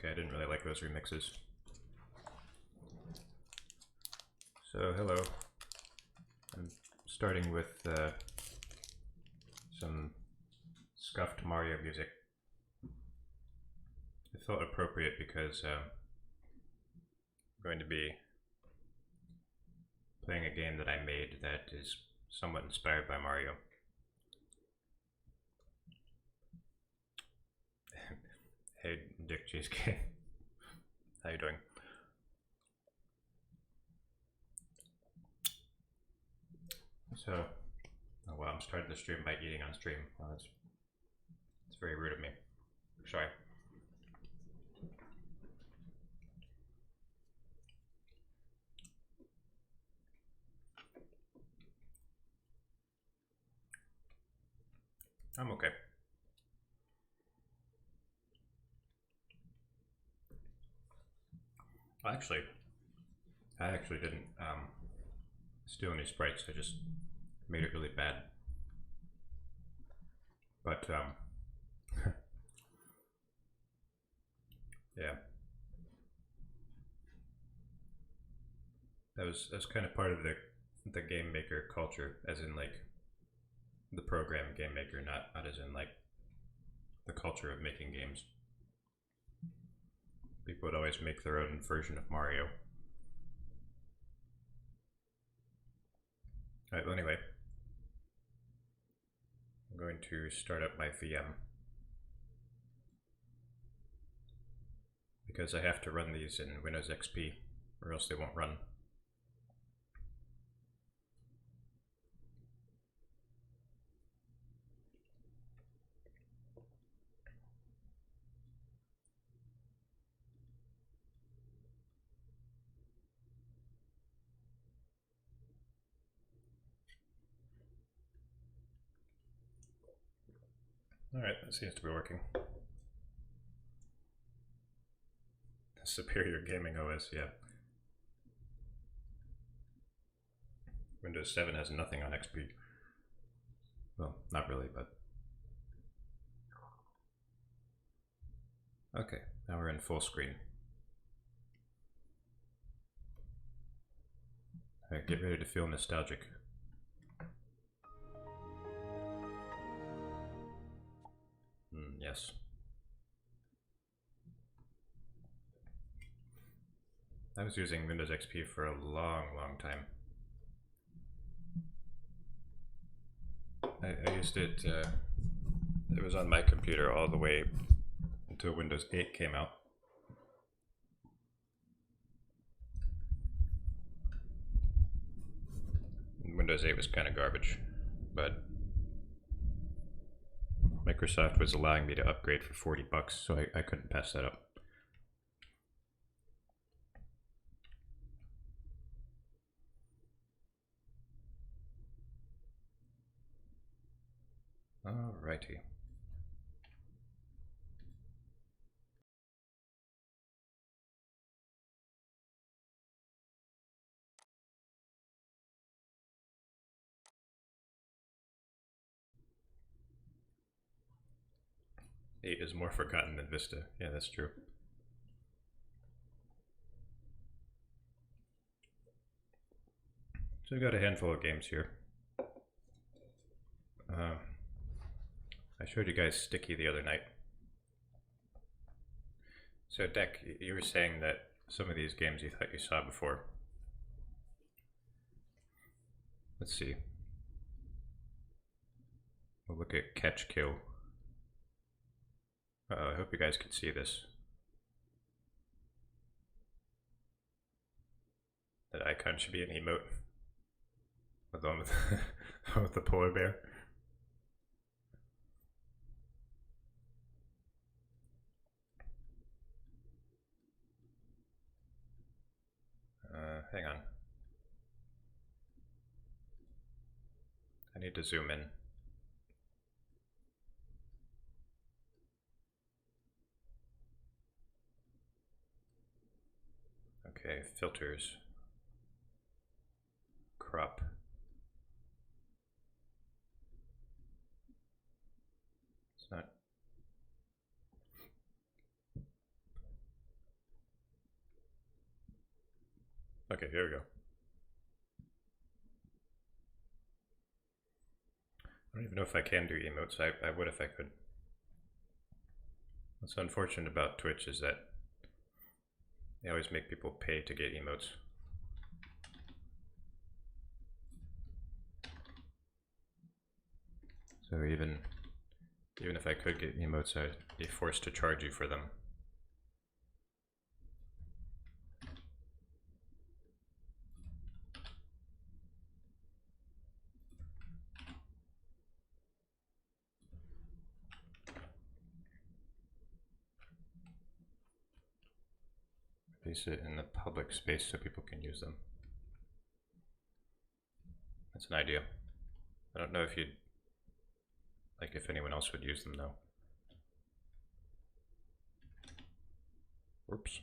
Okay, I didn't really like those remixes. So, hello. I'm starting with some scuffed Mario music. It felt appropriate because I'm going to be playing a game that I made that is somewhat inspired by Mario. Hey, Dick Cheesecake. How you doing? So, oh well, I'm starting the stream by eating on stream. Well, it's very rude of me. Sorry. I'm okay. Actually, I actually didn't steal any sprites. I just made it really bad. But yeah, that was kind of part of the game maker culture, as in like the program game maker, not as in like the culture of making games. People would always make their own version of Mario. Alright, well anyway, I'm going to start up my VM because I have to run these in Windows XP or else they won't run. Alright, that seems to be working. Superior Gaming OS, yeah. Windows 7 has nothing on XP. Well, not really, but... Okay, now we're in full screen. Alright, get ready to feel nostalgic. Yes. I was using Windows XP for a long time. I used it, it was on my computer all the way until Windows 8 came out. Windows 8 was kind of garbage, but Microsoft was allowing me to upgrade for 40 bucks, so I couldn't pass that up. Alrighty. Eight is more forgotten than Vista. Yeah, that's true. So we got a handful of games here. I showed you guys Sticky the other night. So Deck, you were saying that some of these games you thought you saw before. Let's see. We'll look at catch kill. I hope you guys can see this. That icon should be an emote. The one with, with the polar bear. Hang on. I need to zoom in. Okay, filters. Crop. It's not. Okay, here we go. I don't even know if I can do emotes. I would if I could. What's unfortunate about Twitch is that they always make people pay to get emotes. So even if I could get emotes, I'd be forced to charge you for them. Place it in the public space so people can use them. That's an idea. I don't know if you'd like if anyone else would use them though. Whoops.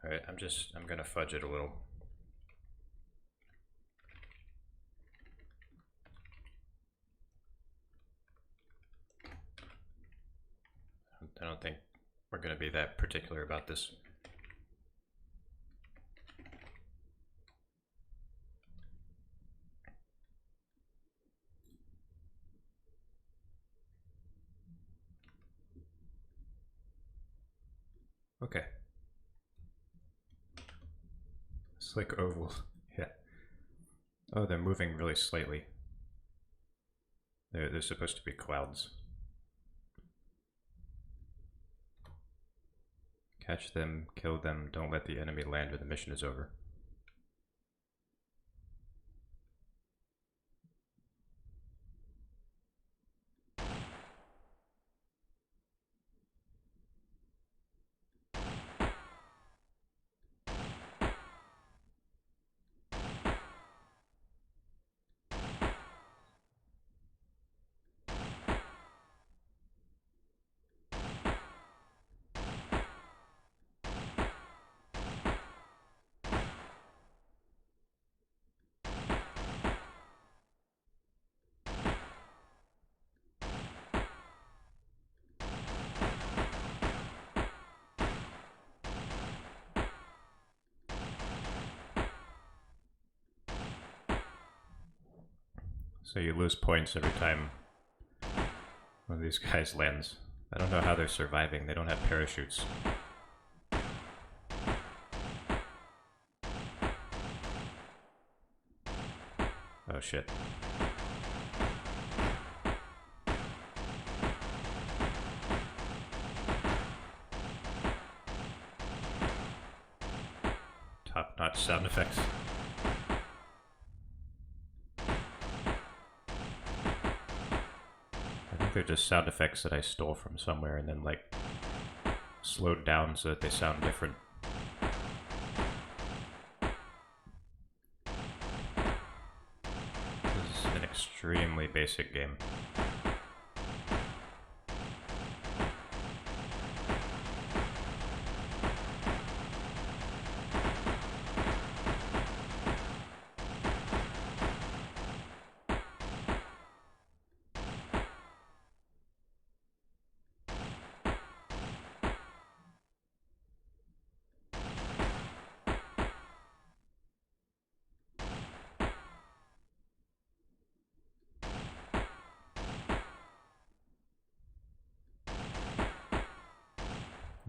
Alright, I'm gonna fudge it a little. I don't think we're gonna be that particular about this. Okay. Slick ovals. Yeah. Oh, they're moving really slightly. They're supposed to be clouds. Catch them, kill them, don't let the enemy land when the mission is over. So you lose points every time one of these guys lands. I don't know how they're surviving. They don't have parachutes. Oh shit. Top-notch sound effects. They're just sound effects that I stole from somewhere and then like slowed down so that they sound different. This is an extremely basic game.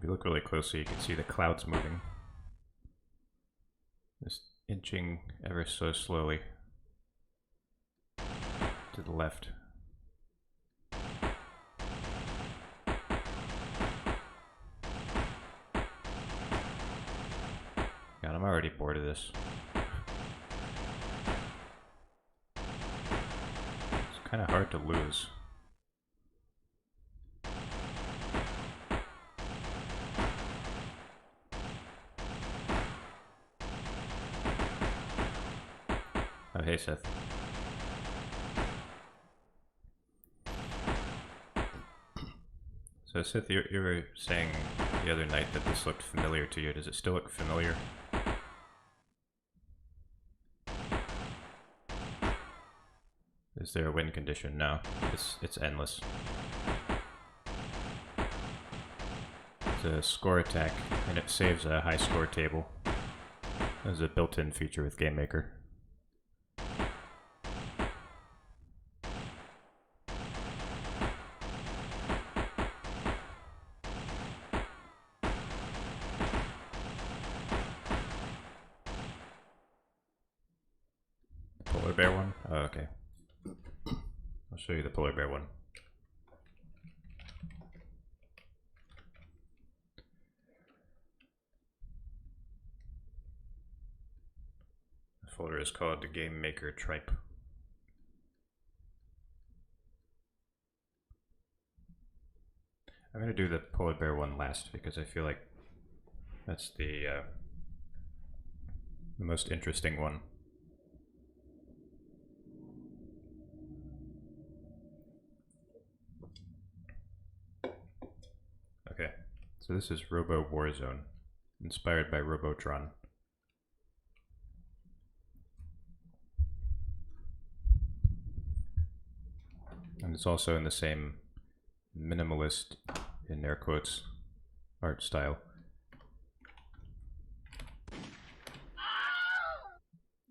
If you look really closely, you can see the clouds moving. Just inching ever so slowly to the left. God, I'm already bored of this. It's kind of hard to lose. Oh, hey, Seth. So, Seth, you were saying the other night that this looked familiar to you. Does it still look familiar? Is there a win condition? No. It's endless. It's a score attack, and it saves a high score table. There's a built-in feature with GameMaker. Polar bear one? Oh, okay. I'll show you the polar bear one. The folder is called the GameMaker Tripe. I'm going to do the polar bear one last because I feel like that's the most interesting one. Okay, so this is Robo Warzone, inspired by Robotron. And it's also in the same minimalist, in air quotes, art style.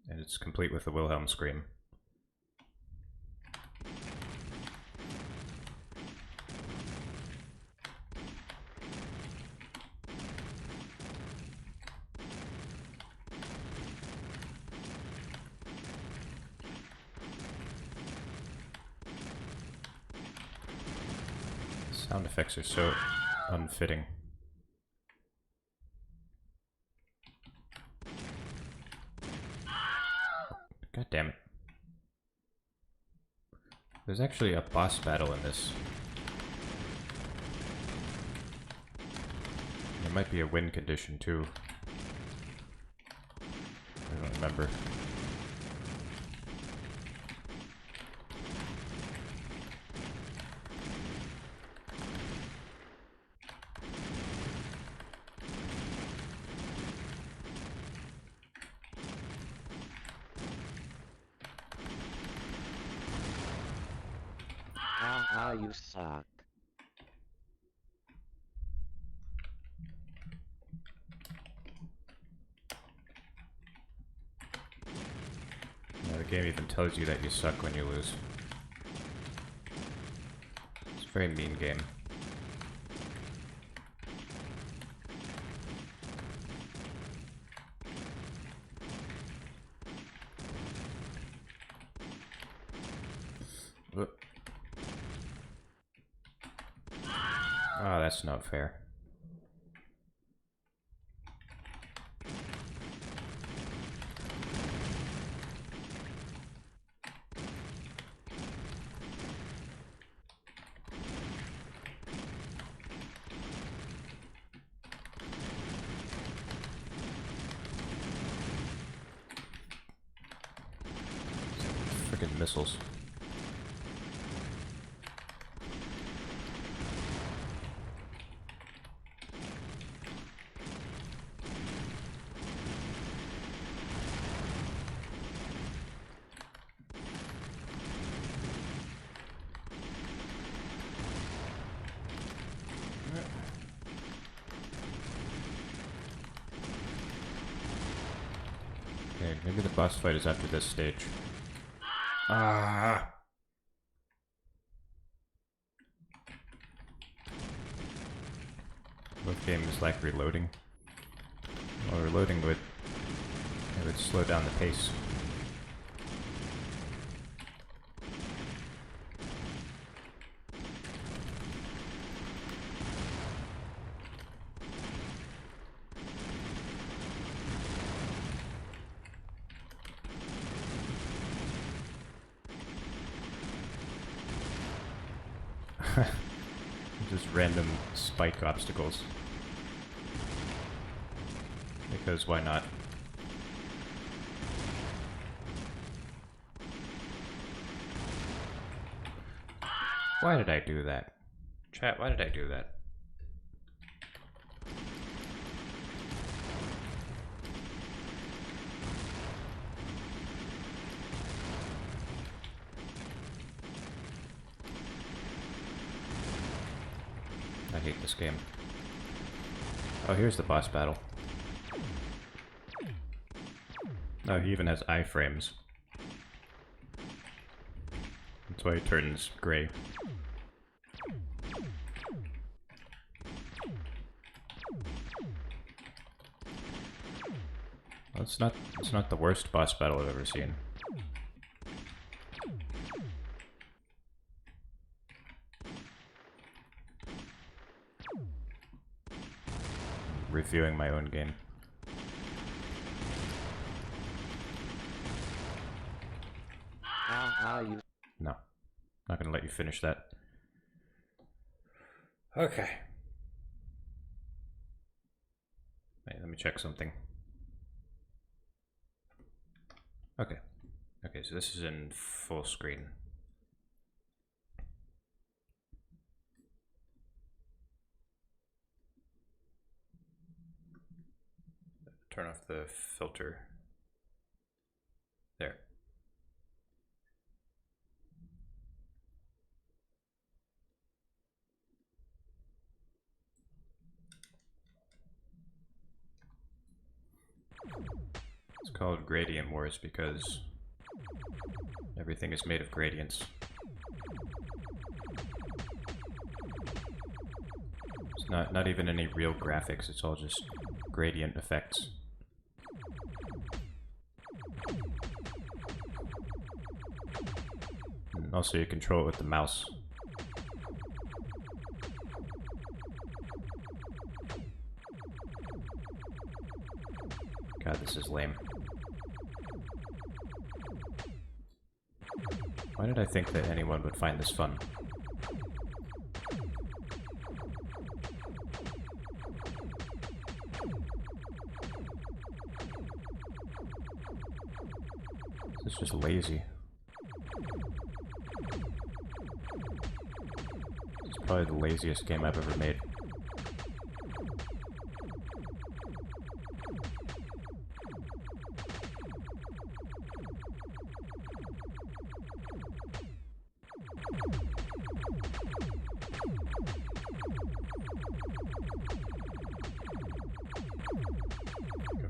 And it's complete with the Wilhelm scream. Sound effects are so unfitting. God damn it. There's actually a boss battle in this. There might be a win condition too. I don't remember. Ah, you suck. Yeah, the game even tells you that you suck when you lose. It's a very mean game. Oh, that's not fair. Freaking missiles. Okay, maybe the boss fight is after this stage. Ah! Both game is like reloading. While reloading it would slow down the pace. Just random spike obstacles. Because why not? Why did I do that? Chat, why did I do that? I hate this game. Oh, here's the boss battle. Oh, he even has iframes. That's why he turns gray. Well, it's not the worst boss battle I've ever seen. Reviewing my own game. No. Not gonna let you finish that. Okay. Wait, let me check something. Okay. Okay, so this is in full screen. Turn off the filter. There. It's called Gradient Wars because everything is made of gradients. It's not even any real graphics, it's all just gradient effects. And also you control it with the mouse. God, this is lame. Why did I think that anyone would find this fun? This is just lazy. It's probably the laziest game I've ever made.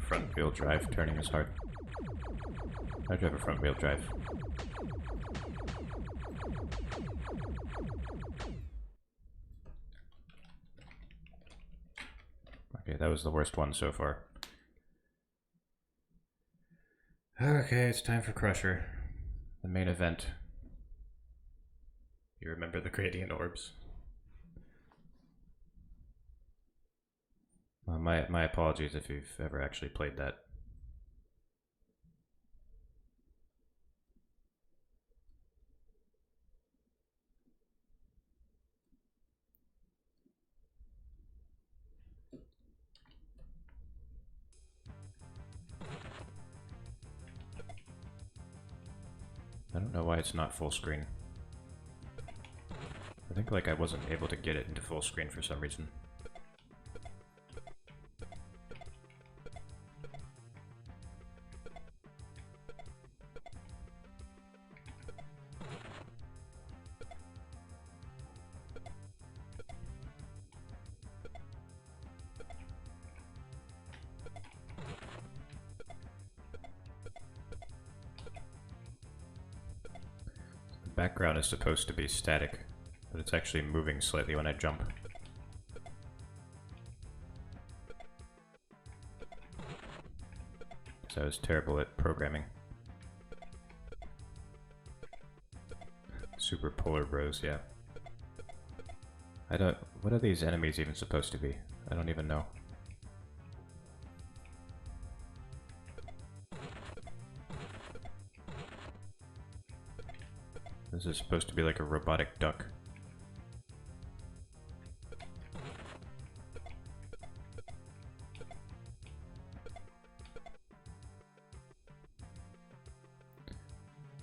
Front wheel drive turning is hard. I drive a front wheel drive. Okay, that was the worst one so far. Okay, it's time for Crusher. The main event. You remember the gradient orbs? My apologies if you've ever actually played that. I don't know why it's not full screen. I think like I wasn't able to get it into full screen for some reason. The background is supposed to be static, but it's actually moving slightly when I jump. because I was terrible at programming. Super Polar Bros, yeah. I don't... What are these enemies even supposed to be? I don't even know. This is supposed to be like a robotic duck.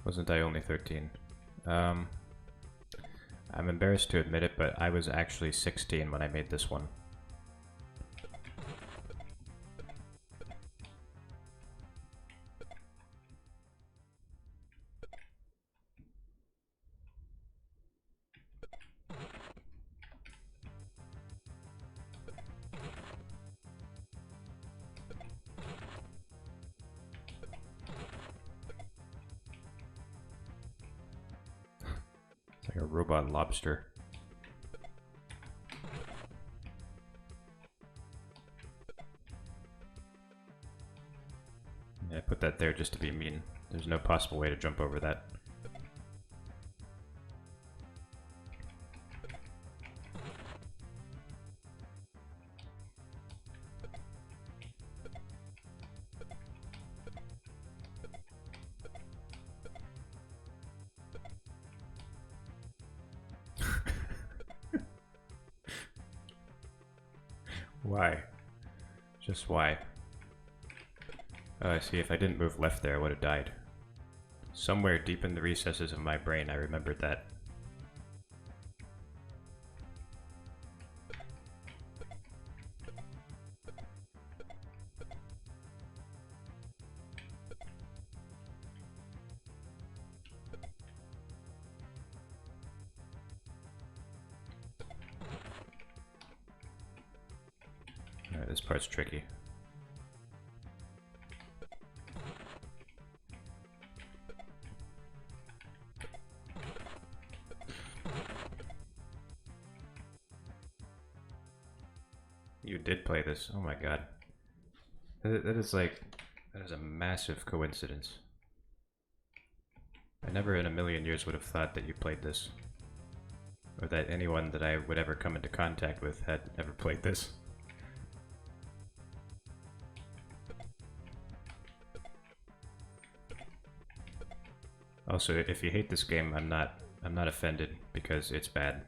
Wasn't I only 13? I'm embarrassed to admit it, but I was actually 16 when I made this one. Like a robot lobster. Yeah, I put that there just to be mean. There's no possible way to jump over that. Why? Just why? Oh, I see. If I didn't move left there, I would have died. Somewhere deep in the recesses of my brain, I remembered that. Alright, this part's tricky. You did play this. Oh my god. That is like... That is a massive coincidence. I never in a million years would have thought that you played this. Or that anyone that I would ever come into contact with had ever played this. Also, if you hate this game, I'm not offended because it's bad.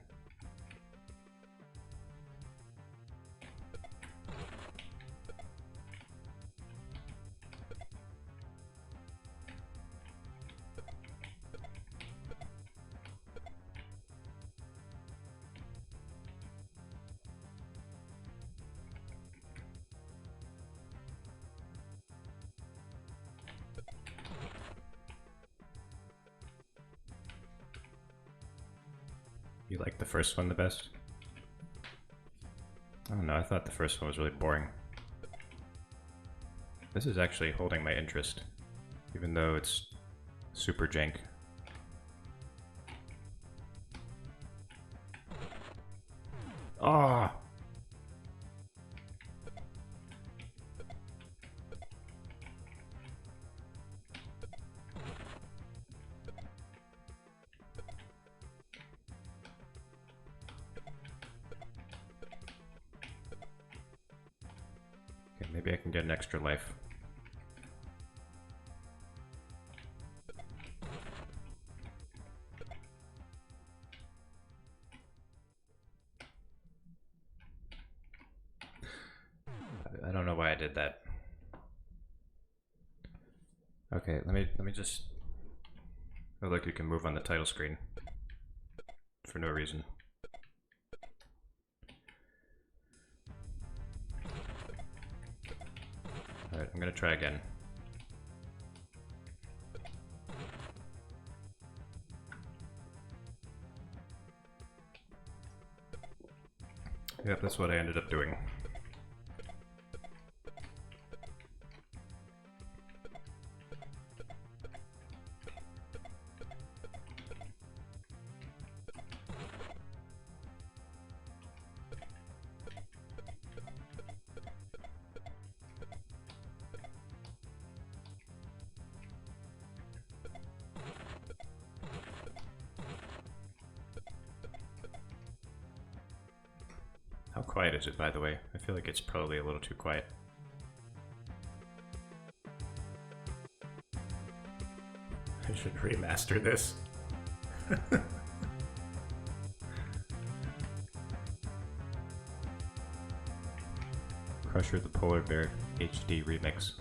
You like the first one the best? I don't know, I thought the first one was really boring. This is actually holding my interest, even though it's super jank. Ah! Okay, maybe I can get an extra life. I don't know why I did that. Okay, let me just... Oh look, you can move on the title screen. For no reason. Alright, I'm gonna try again. Yep, that's what I ended up doing. How quiet is it, by the way? I feel like it's probably a little too quiet. I should remaster this. Crusher the Polar Bear HD Remix.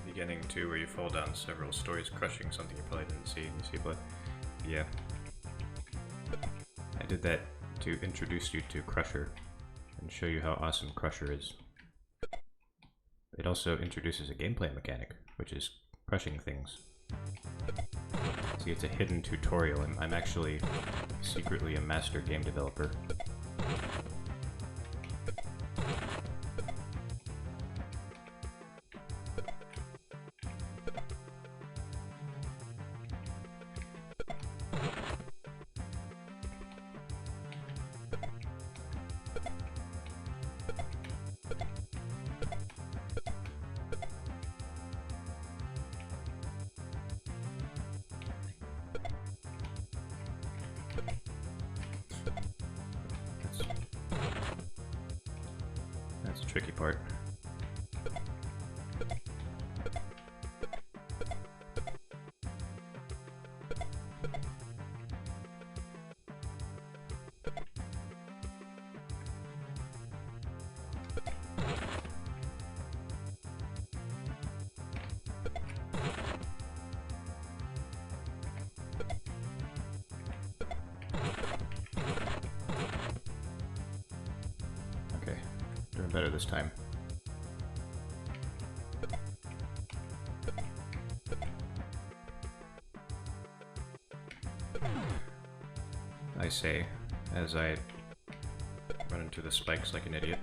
Beginning too, where you fall down several stories, crushing something you probably didn't see, and you see blood. Yeah. I did that to introduce you to Crusher and show you how awesome Crusher is. It also introduces a gameplay mechanic, which is crushing things. See, it's a hidden tutorial, and I'm actually secretly a master game developer. That's the tricky part. Okay, doing better this time. I say, as I run into the spikes like an idiot.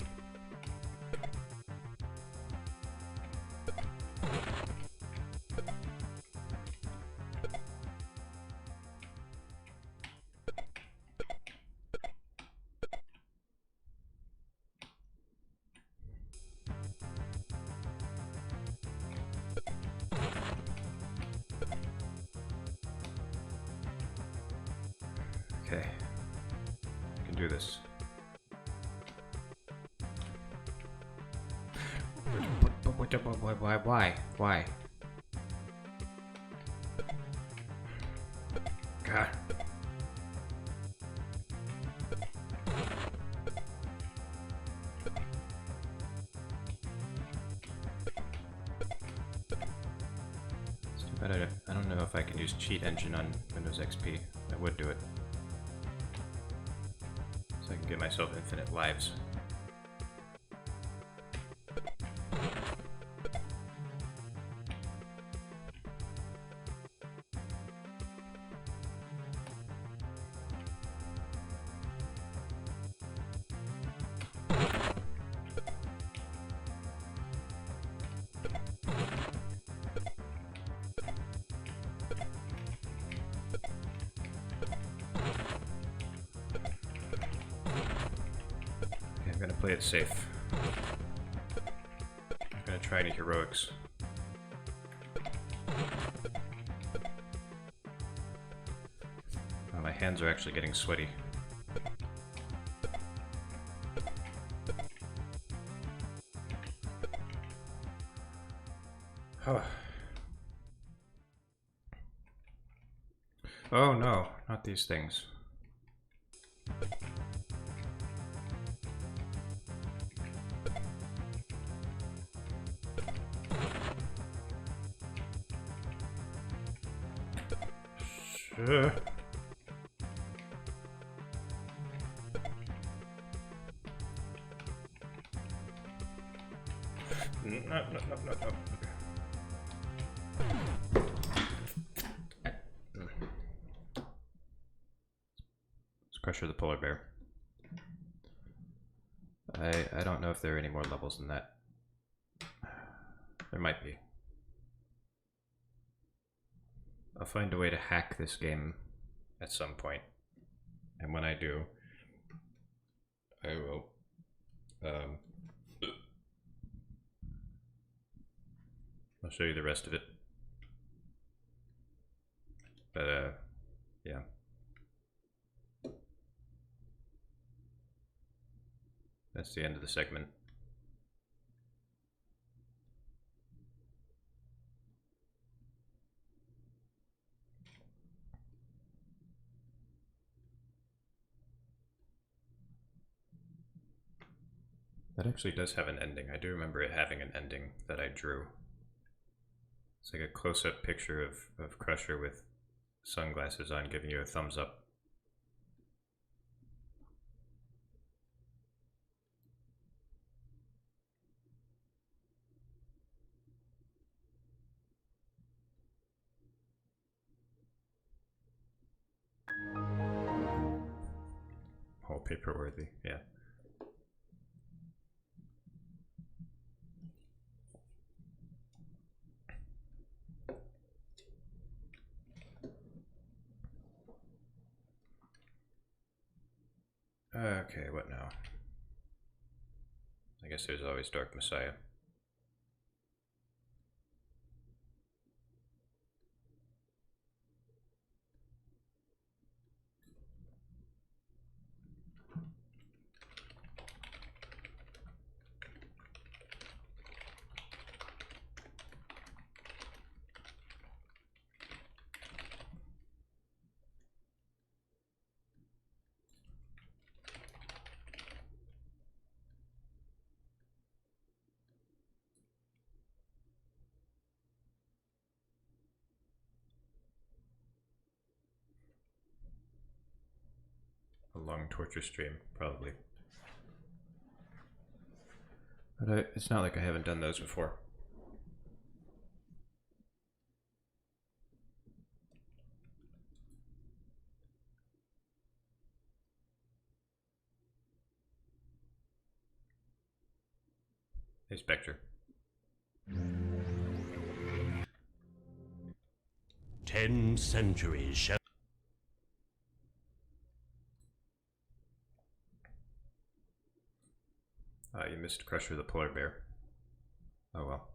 Okay, I can do this. Why? God. It's too bad I don't know if I can use cheat engine on Windows XP. I would do it. So I can get myself infinite lives. I'm gonna play it safe. I'm gonna try any heroics. Oh, my hands are actually getting sweaty. Oh. Oh no, not these things. Sure. No. Let's Crusher the Polar Bear. I don't know if there are any more levels than that. There might be. I'll find a way to hack this game at some point. And when I do, I will I'll show you the rest of it. But yeah. That's the end of the segment. That actually does have an ending. I do remember it having an ending that I drew. It's like a close-up picture of Crusher with sunglasses on giving you a thumbs up. Wallpaper worthy, yeah. Okay, what now? I guess there's always Dark Messiah. A long torture stream, probably. But it's not like I haven't done those before. Hey, Spectre. 10 centuries shall... You missed Crusher the Polar Bear. Oh well.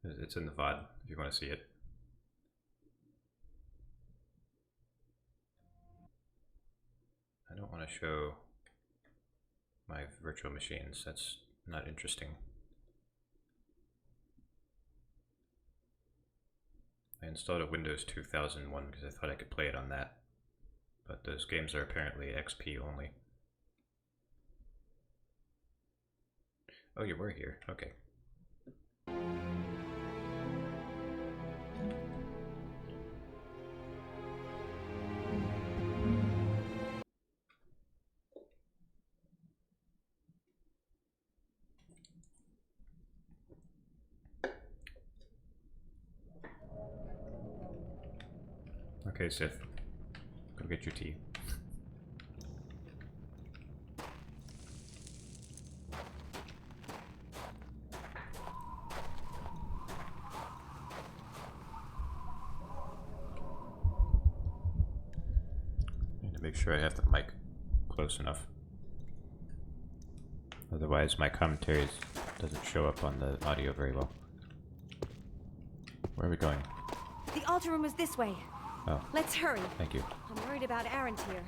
It's in the VOD if you want to see it. I don't want to show my virtual machines. That's not interesting. I installed a Windows 2001 because I thought I could play it on that. But those games are apparently XP only. Oh, you were here. Okay. Okay, Sith. Go get your tea. Need to make sure I have the mic close enough. Otherwise, my commentaries doesn't show up on the audio very well. Where are we going? The altar room is this way. Oh. Let's hurry. Thank you. I'm worried about Aaron here.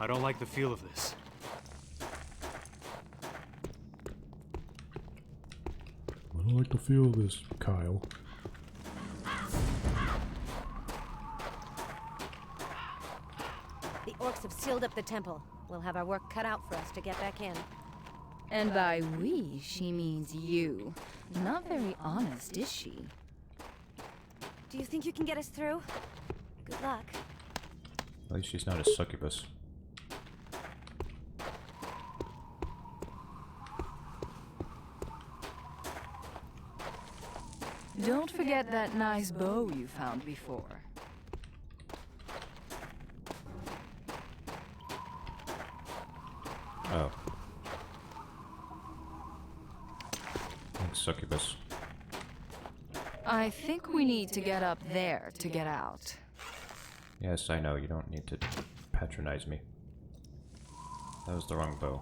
I don't like the feel of this. I don't like the feel of this, Kyle. The orcs have sealed up the temple. We'll have our work cut out for us to get back in. And by we, she means you. Not very honest, is she? Do you think you can get us through? Good luck. At least she's not a succubus. Don't forget that nice bow you found before. Oh. Thanks, succubus. I think we need to get up there to get out. Yes, I know. You don't need to patronize me. That was the wrong bow.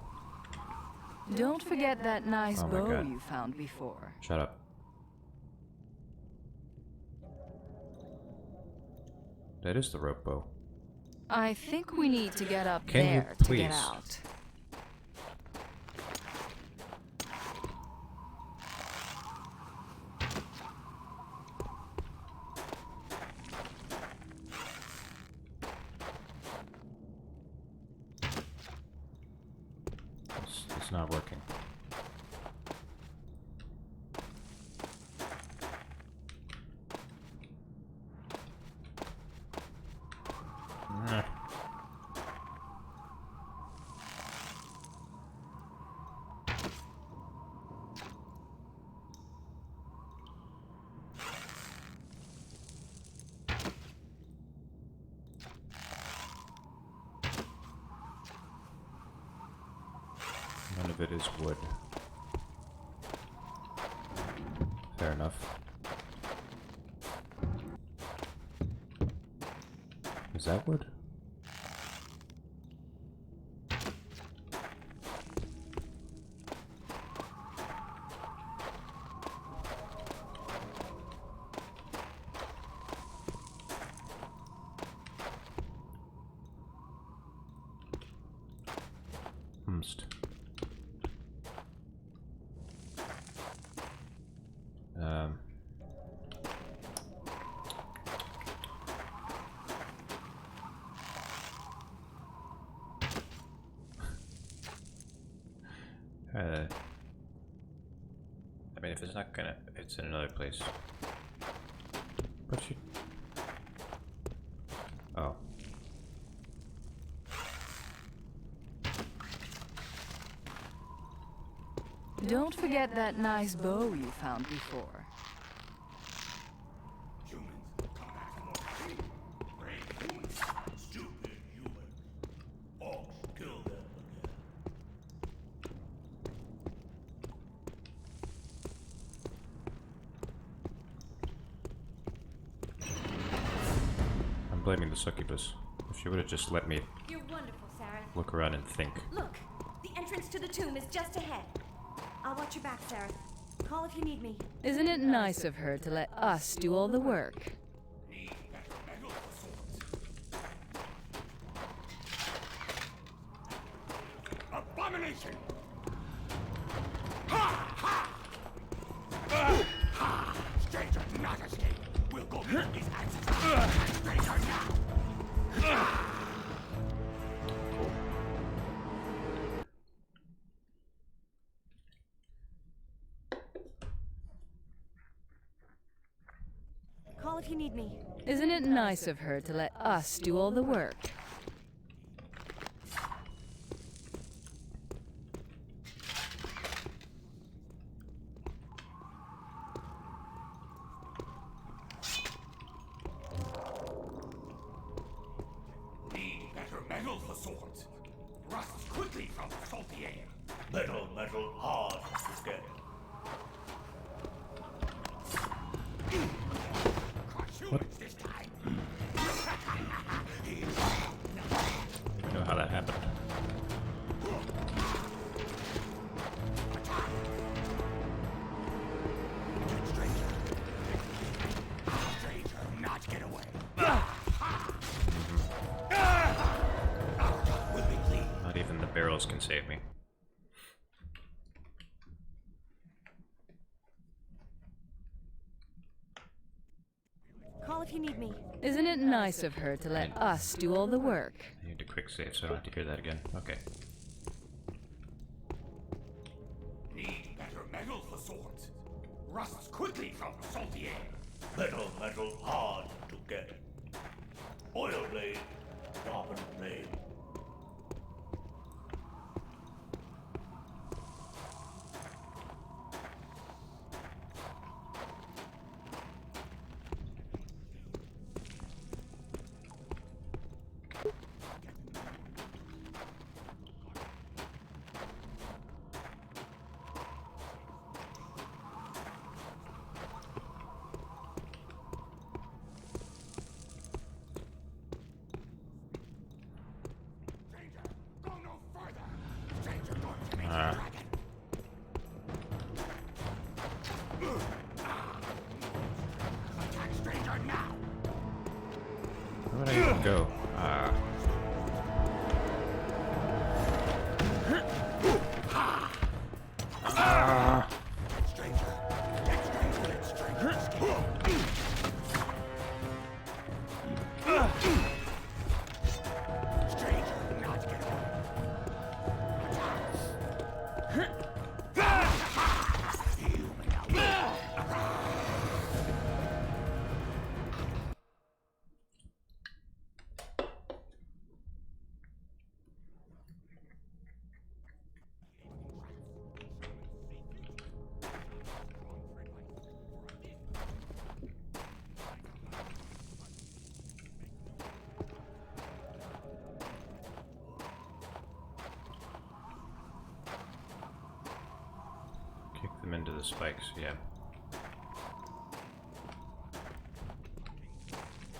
Don't forget that nice Oh my bow God. you found before. Shut up. That is the rope bow. I think we need to get up Can you there to please? get out. It's not working. Nah. None of it is wood. Fair enough. Is that wood? Humst. I mean, if it's not gonna, it's in another place. But you. Oh. Don't forget that nice bow you found before. I'm blaming the succubus. If she would have just let me You're wonderful, Sarah. look around and think. Look, the entrance to the tomb is just ahead. I'll watch your back, Sarah. Call if you need me. Isn't it nice of her to let us do all the work? Abomination! Stranger not escape. We'll go through these answers. Stranger now. Call if you need me. Isn't it nice of her to let us do all the work? Need better metal for swords. Rusts quickly from the salty air. Metal, metal, hard to get. Cartoons this time. I know how that happened. Stranger, not get away. Will be clean. Not even the barrels can save me. Call if you need me. Isn't it nice of her to let us do all the work? I need to quick save so I don't have to hear that again. Okay. Need better metal for swords. Rusts quickly from the salty air. Metal, metal, hard to get. Oil blade, sharpened blade. spikes, yeah.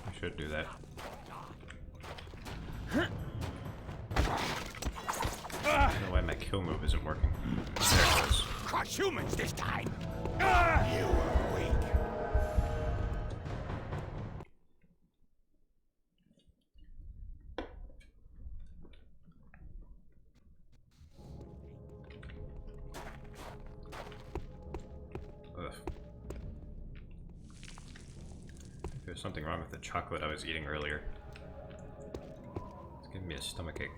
I should do that. I don't know why my kill move isn't working. There it goes. Crush humans this time! You were weak. Ugh. There's something wrong with the chocolate I was eating earlier. It's giving me a stomachache.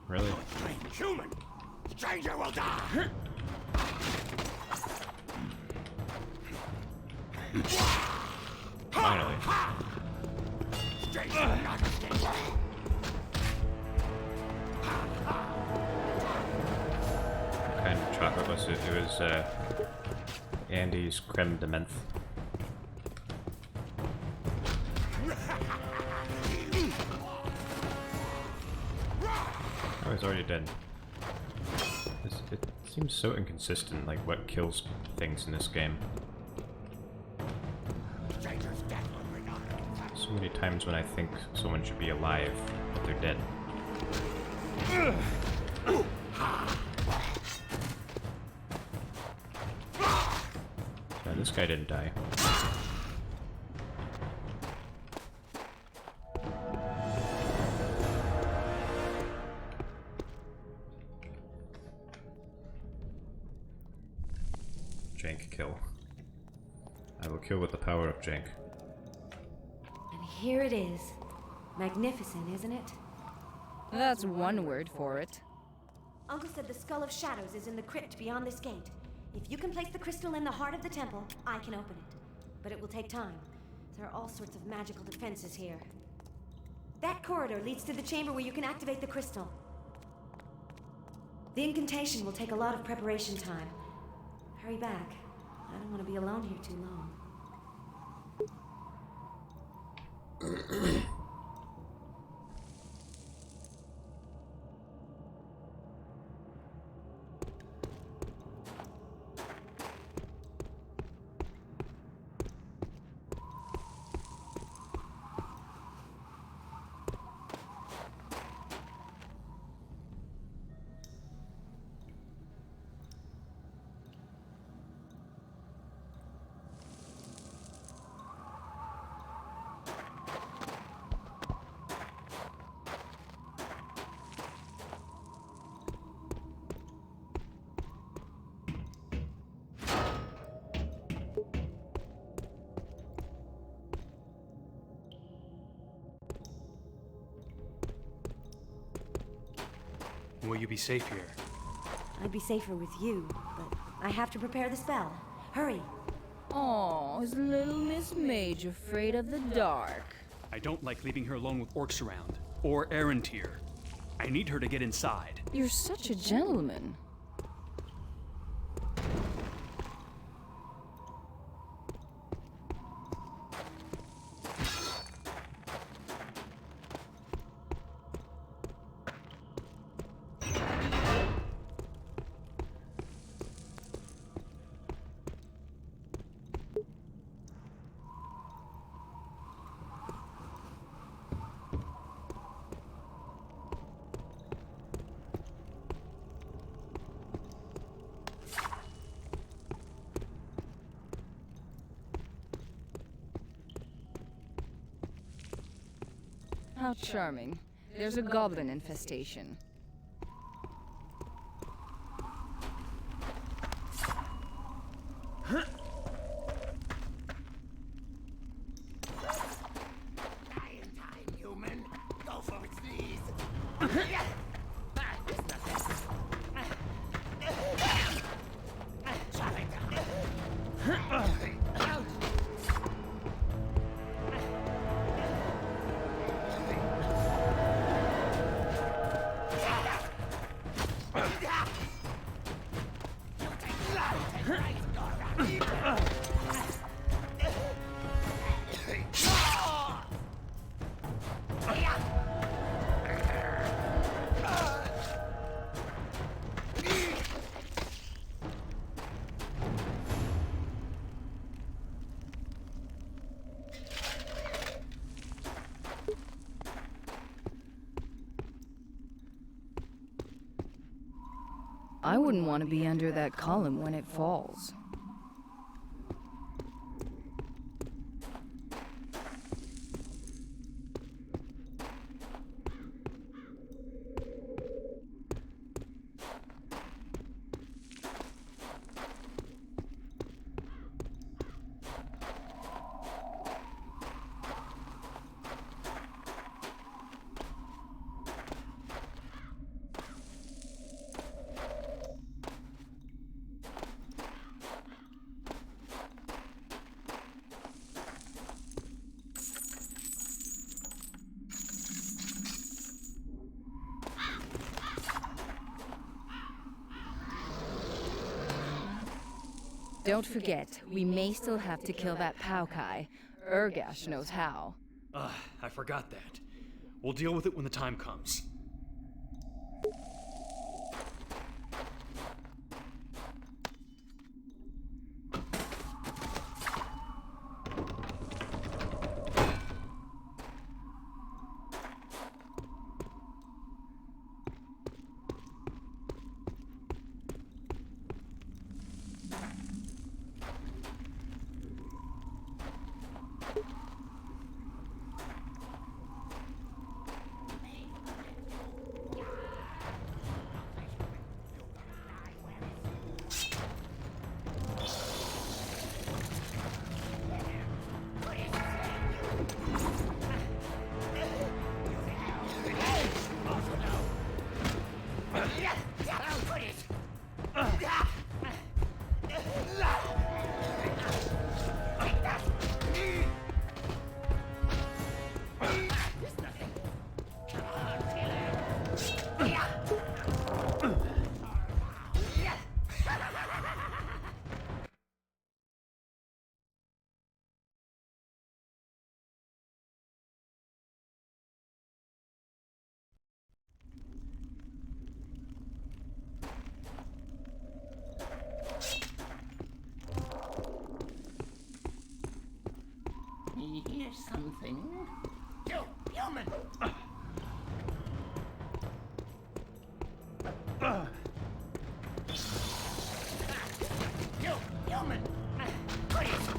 Really? Strange human! Stranger will die! Finally. Stranger not escape! What kind of chocolate was it? It was Andy's creme de menthe. Oh, he's already dead. It seems so inconsistent, like what kills things in this game. Stranger's death will bring on. So many times when I think someone should be alive, but they're dead. Yeah, this guy didn't die. Jank kill. I will kill with the power of Jank. And here it is. Magnificent, isn't it? That's one word for it. Uncle said the Skull of Shadows is in the crypt beyond this gate. If you can place the crystal in the heart of the temple, I can open it. But it will take time. There are all sorts of magical defenses here. That corridor leads to the chamber where you can activate the crystal. The incantation will take a lot of preparation time. Hurry back. I don't want to be alone here too long. Will you be safe here? I'd be safer with you, but I have to prepare the spell. Hurry. Oh, is little Miss Mage afraid of the dark? I don't like leaving her alone with orcs around, or Errantir. I need her to get inside. You're such a gentleman. How charming. There's a goblin infestation. Die in time, human. Go for its knees. Shove it. You take life and raise your I wouldn't want to be under that column when it falls. Don't forget, we may still have to kill that Paukai. Urgash knows how. I forgot that. We'll deal with it when the time comes. Here's something. You human! You human! Please!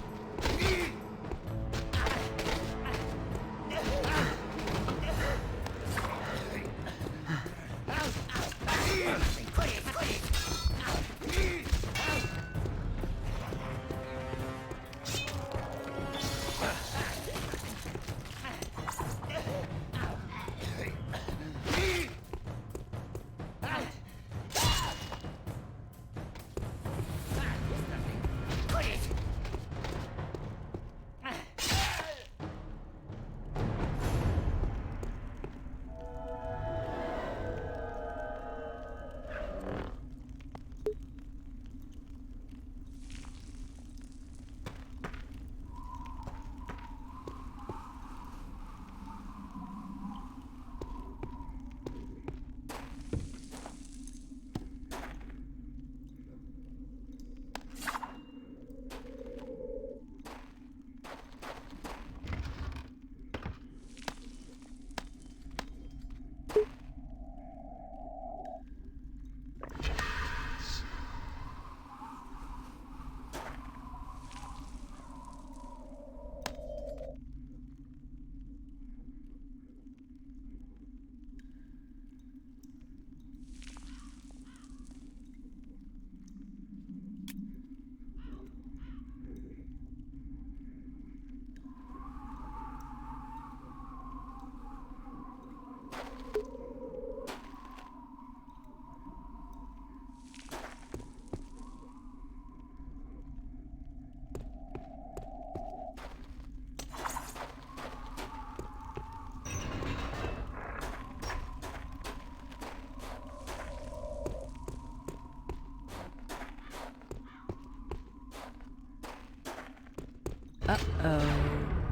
Uh-oh.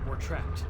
We're trapped.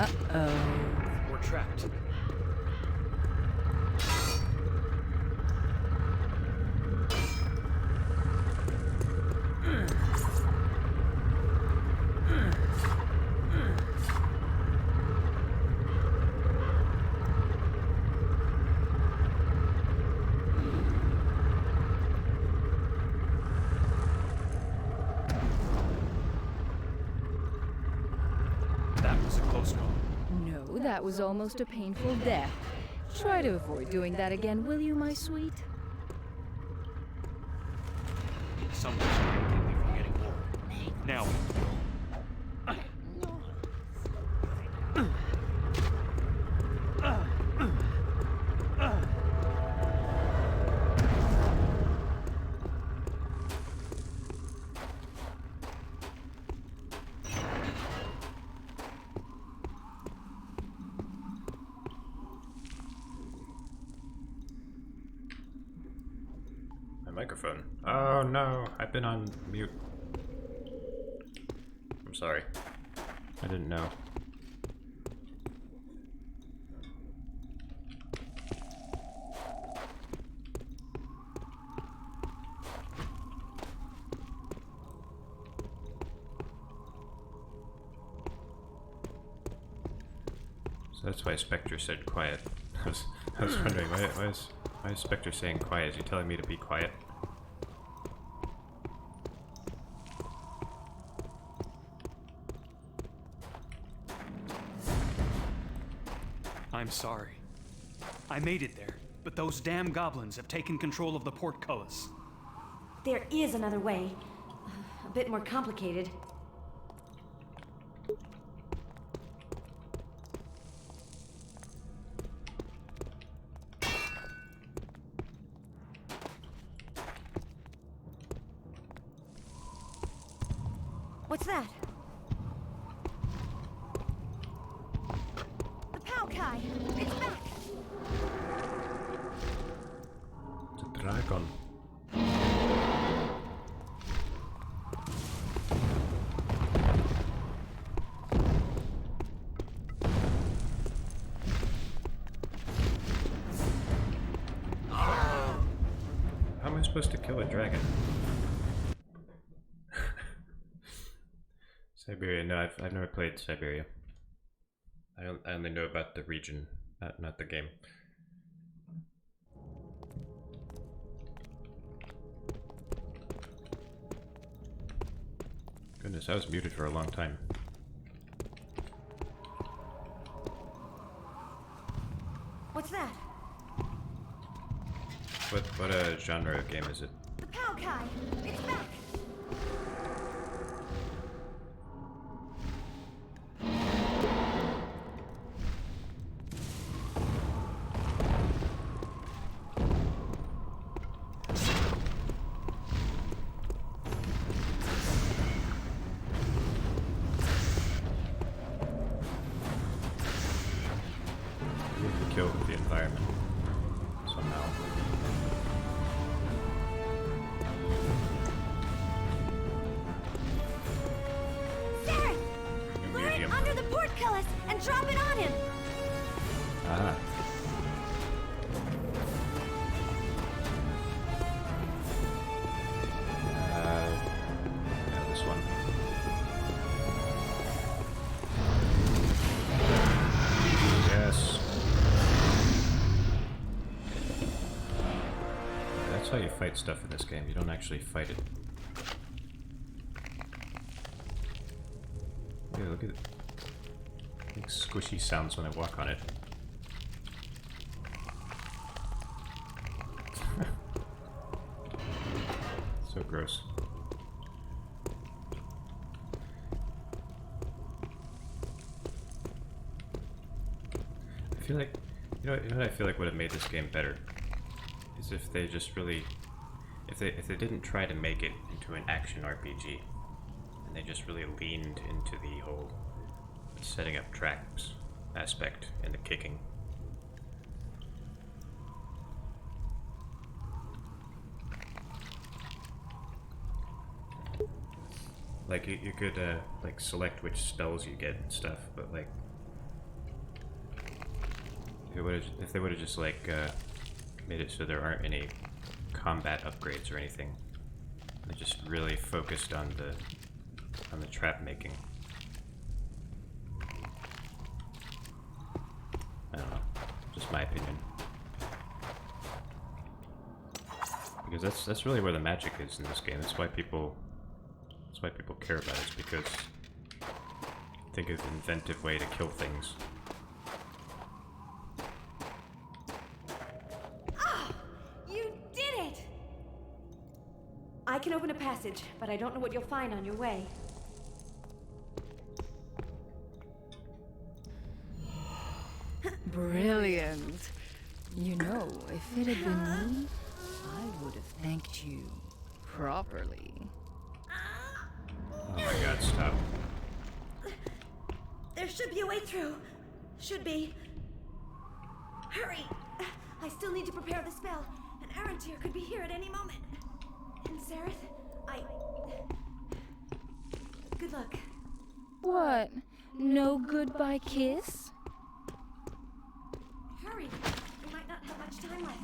Uh-oh. We're trapped. That was a close call. No, that was almost a painful death. Try to avoid doing that again, will you, my sweet? Someone's trying to keep me from getting bored. Now. Microphone. Oh no, I've been on mute. I'm sorry. I didn't know. So that's why Spectre said quiet. I was wondering, why is Spectre saying quiet? Is he telling me to be quiet? I'm sorry. I made it there, but those damn goblins have taken control of the portcullis. There is another way. A bit more complicated. What's that? The Paukai! It's back! It's a dragon. How am I supposed to kill a dragon? Siberia, no, I've never played Siberia. I only know about the region, not the game. Goodness, I was muted for a long time. What's that? What genre of game is it? The Paukai! It's back! You have to kill the environment somehow. Saren! New Lure it medium. under the portcullis and drop it on him! Aha. Yeah, this one. Yes. That's how you fight stuff in this game. You don't actually fight it. Yeah, look at it. Makes squishy sounds when I walk on it. So gross. I feel like, you know what I feel like would have made this game better? Is if they just really, if they didn't try to make it into an action RPG, and they just really leaned into the whole setting up traps aspect and the kicking. Like you could like select which spells you get and stuff, but like If they would have just like made it so there aren't any combat upgrades or anything. They just really focused on the trap making. I don't know. Just my opinion. Because that's really where the magic is in this game. That's why people care about it, because think of an inventive way to kill things. You did it! I can open a passage, but I don't know what you'll find on your way. Brilliant. You know, if it had been me, I would have thanked you properly. Oh my god, stop. There should be a way through. Should be. Hurry! I still need to prepare the spell. An Arantir could be here at any moment. And Zareth, Good luck. What? No goodbye kiss? Hurry! We might not have much time left.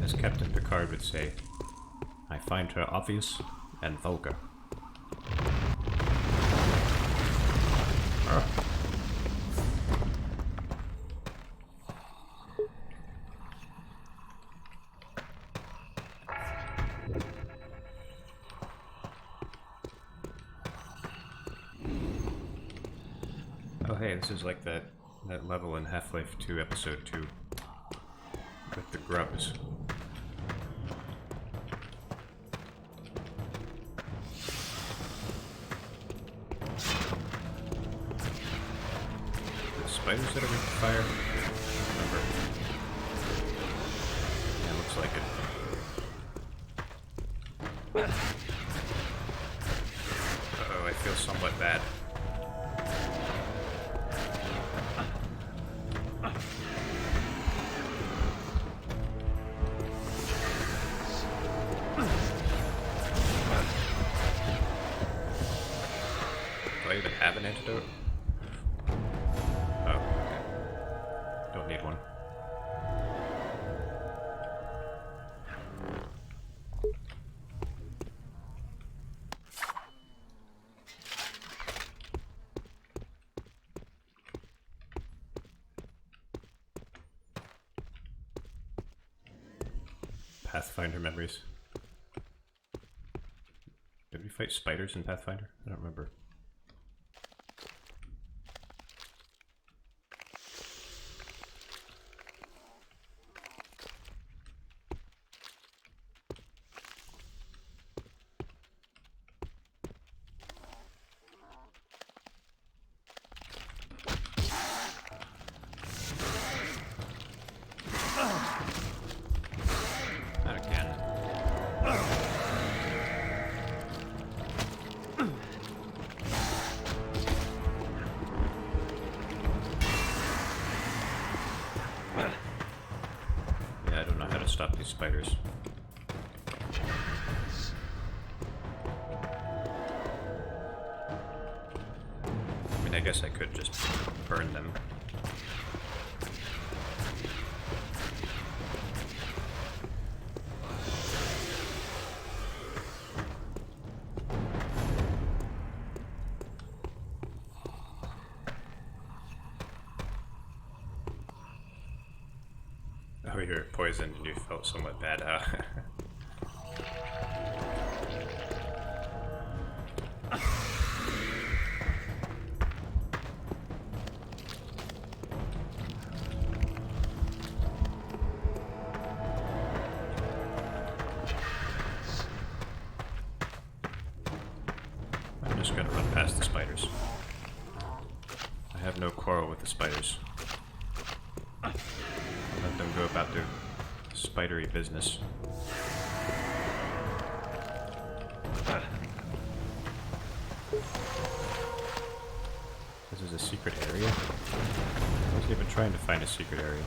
As Captain Picard would say, I find her obvious and vulgar. Oh hey, this is like that level in Half-Life 2 Episode 2 with the grubs. The spiders that are with fire? I don't remember. Yeah, looks like it. Uh-oh, I feel somewhat bad. Do I even have an antidote? Oh, okay. Don't need one. Pathfinder memories. Did we fight spiders in Pathfinder? I don't remember. Not again. Yeah, I don't know how to stop these spiders. I mean, I guess I could just burn them. Oh, you're poisoned and you felt somewhat bad, huh? I'm just gonna run past the spiders. I have no quarrel with the spiders. Let them go about their spidery business. This is a secret area? I wasn't even trying to find a secret area.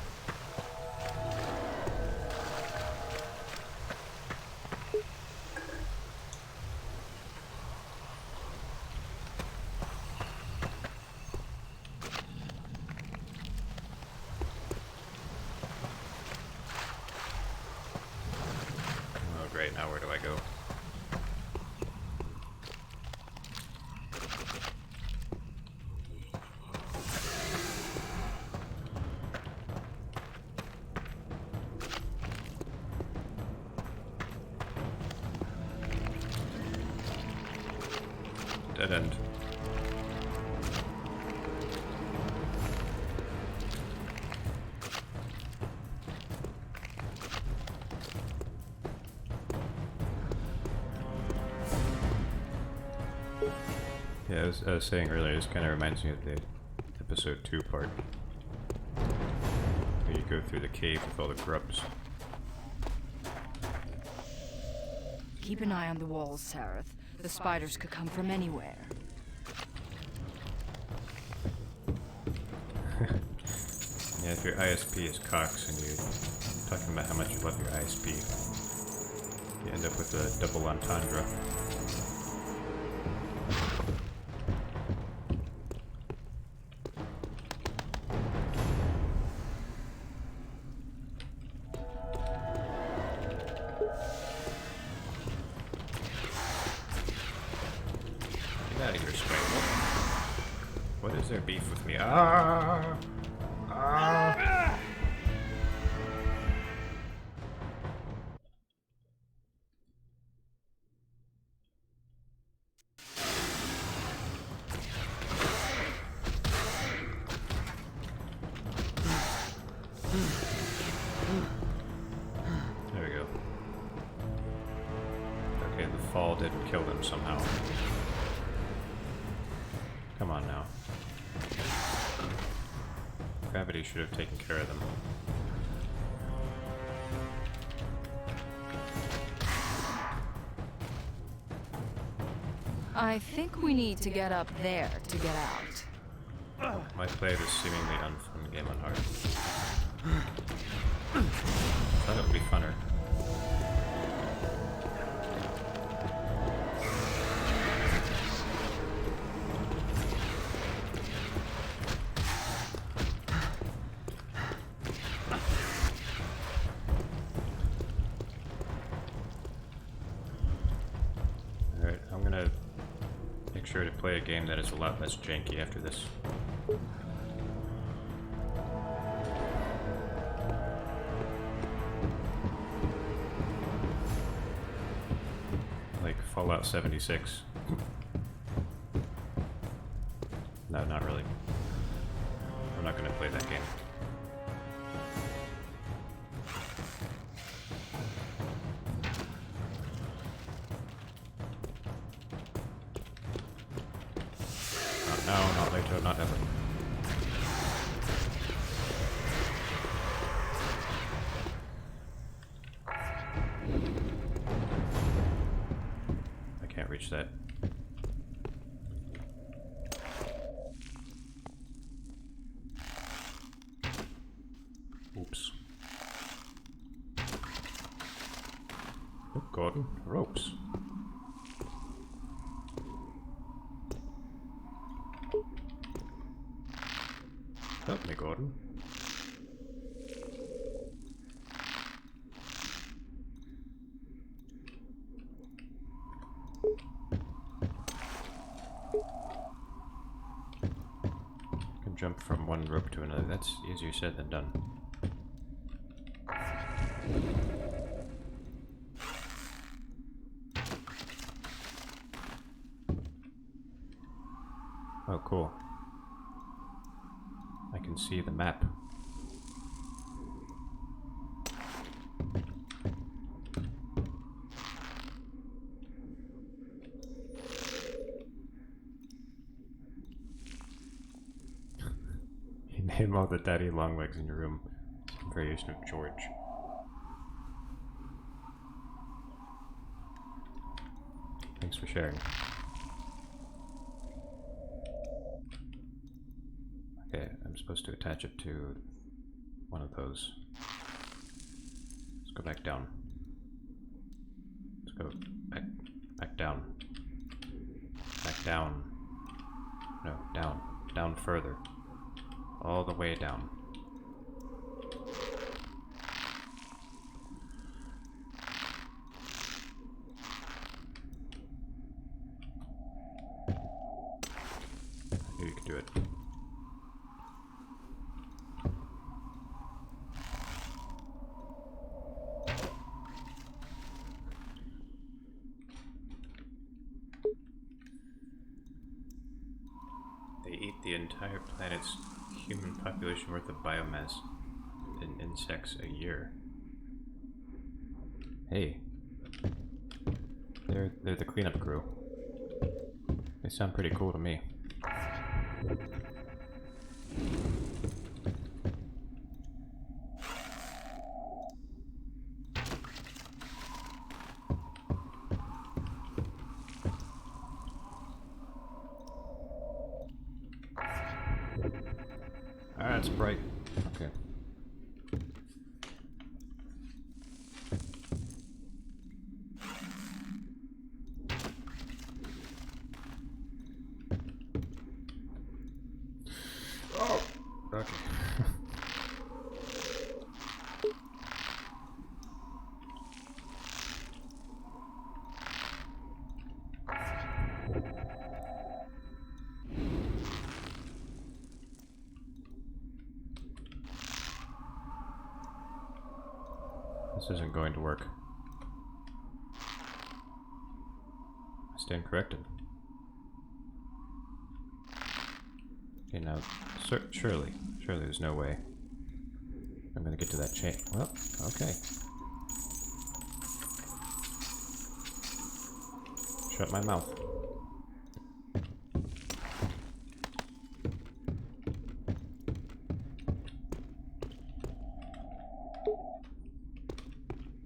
Yeah, I was saying earlier, this kind of reminds me of the episode 2 part. Where you go through the cave with all the grubs. Keep an eye on the walls, Sareth. The spiders could come from anywhere. Yeah, if your ISP is Cox and you're talking about how much you love your ISP, you end up with a double entendre. Get out of here, Spider. What is their beef with me? Ah! Ah! There we go. Okay, the fall didn't kill them somehow. Come on now. Gravity should have taken care of them. I think we need to get up there to get out. My play this seemingly unfun game on hard. Thought it would be funner. Alright, I'm gonna make sure to play a game that is a lot less janky after this. Like Fallout 76. No, not really. I'm not gonna play that game. No, not later, not ever. I can't reach that. Oops. Look, Gordon, ropes. Help me, Gordon. Can jump from one rope to another. That's easier said than done. Oh, cool. I can see the map. You name all the daddy longlegs in your room. Some variation of George. Thanks for sharing. Okay, I'm supposed to attach it to one of those. Let's go back down. Let's go back down. Back down. No, down. Down further. All the way down. I knew you could do it. They eat the entire planet's human population worth of biomass in insects a year. Hey. They're the cleanup crew. They sound pretty cool to me. Ah, it's bright. Okay. Oh! Okay. This isn't going to work. I stand corrected. Okay, now, surely there's no way I'm gonna get to that chain. Well, okay. Shut my mouth.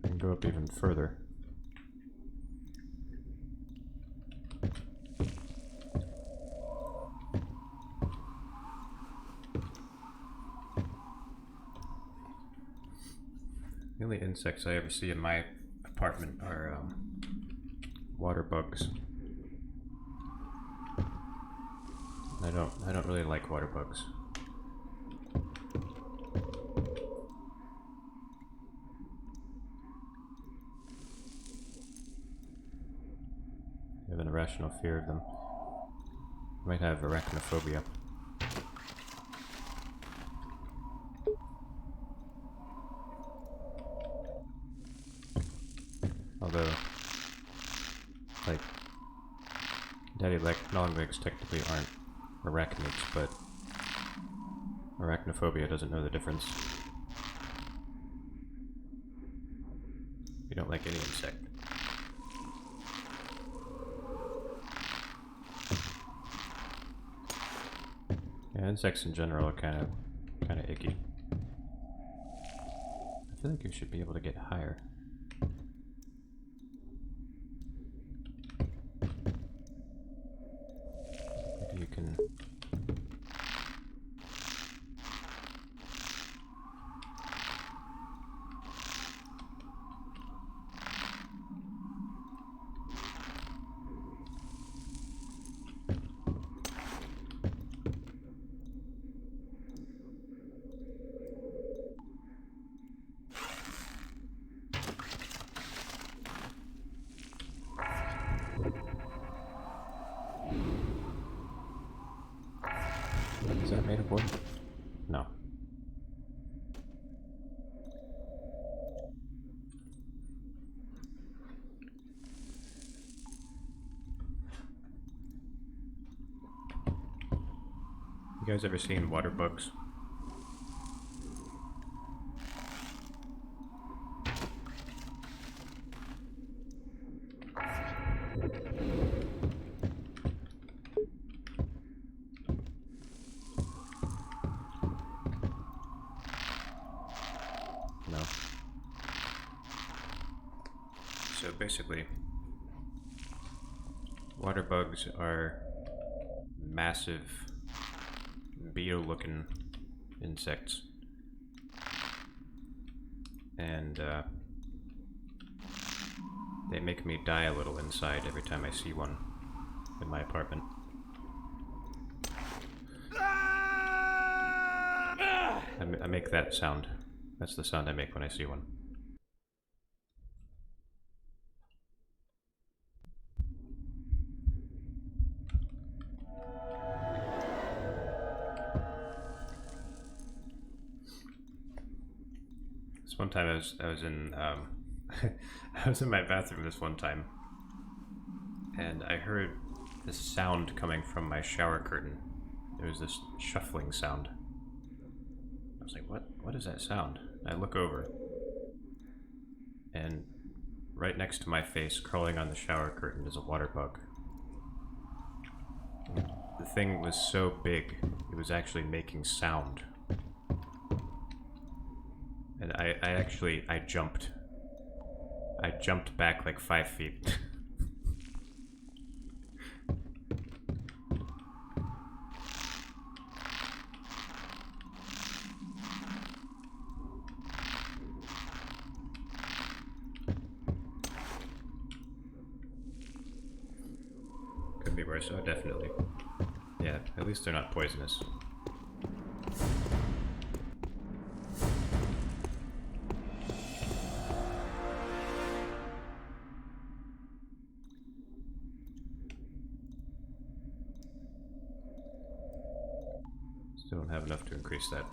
I can go up even further. The only insects I ever see in my apartment are water bugs. I don't really like water bugs. I have an irrational fear of them. I might have arachnophobia. Although, like, daddy longlegs technically aren't arachnids, but arachnophobia doesn't know the difference. You don't like any insect. Yeah, insects in general are kind of icky. I feel like you should be able to get higher. Maybe you can. Is that made of wood? No. You guys ever seen water bugs? No. So basically, water bugs are massive beetle-looking insects, and they make me die a little inside every time I see one in my apartment. I make that sound. That's the sound I make when I see one. This one time I was in I was in my bathroom this one time, and I heard this sound coming from my shower curtain. There was this shuffling sound. I was like, what is that sound? I look over, and right next to my face, crawling on the shower curtain, is a water bug. The thing was so big, it was actually making sound. And I jumped. I jumped back like 5 feet. Could be worse, oh definitely. Yeah, at least they're not poisonous. Still don't have enough to increase that.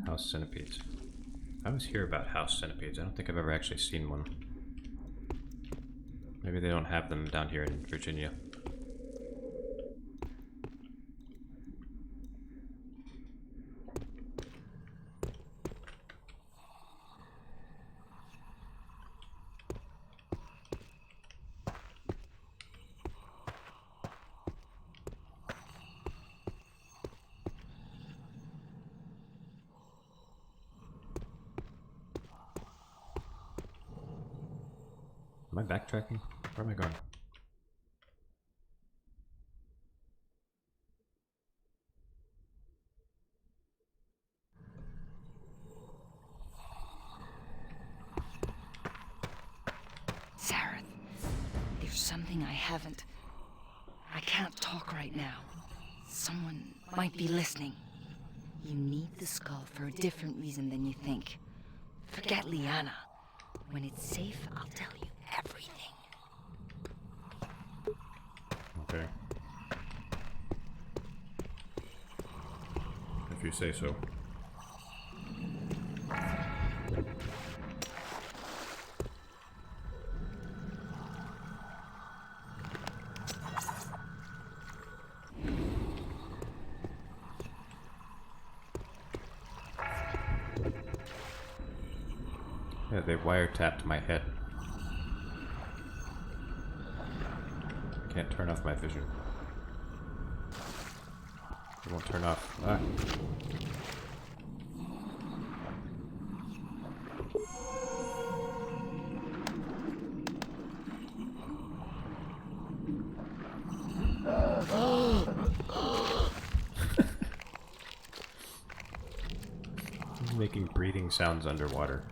House centipedes. I always hear about house centipedes. I don't think I've ever actually seen one. Maybe they don't have them down here in Virginia. Am I backtracking? Where am I going? Sarah, there's something I haven't. I can't talk right now. Someone might be listening. You need the skull for a different reason than you think. Forget Liana. When it's safe, I'll tell you everything. Okay. If you say so. Yeah, they wiretapped my head. Can't turn off my vision. It won't turn off. Ah. He's making breathing sounds underwater.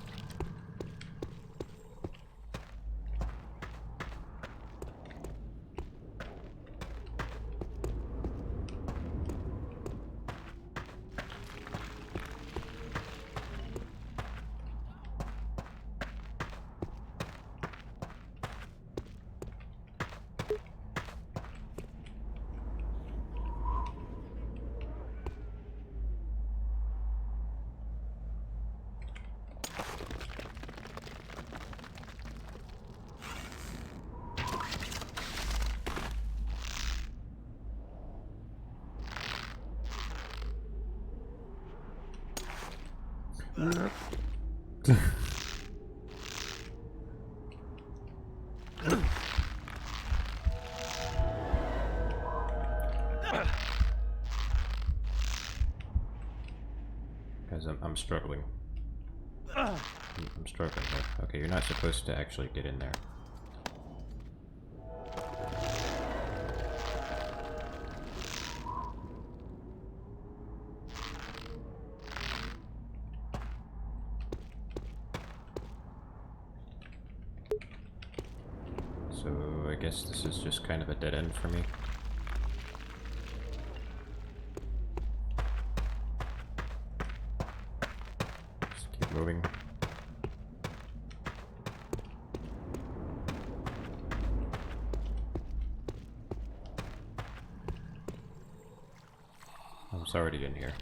Guys, I'm struggling. I'm struggling here. Okay, you're not supposed to actually get in there. So I guess this is just kind of a dead end for me. Just keep moving. I'm sorry to get in here.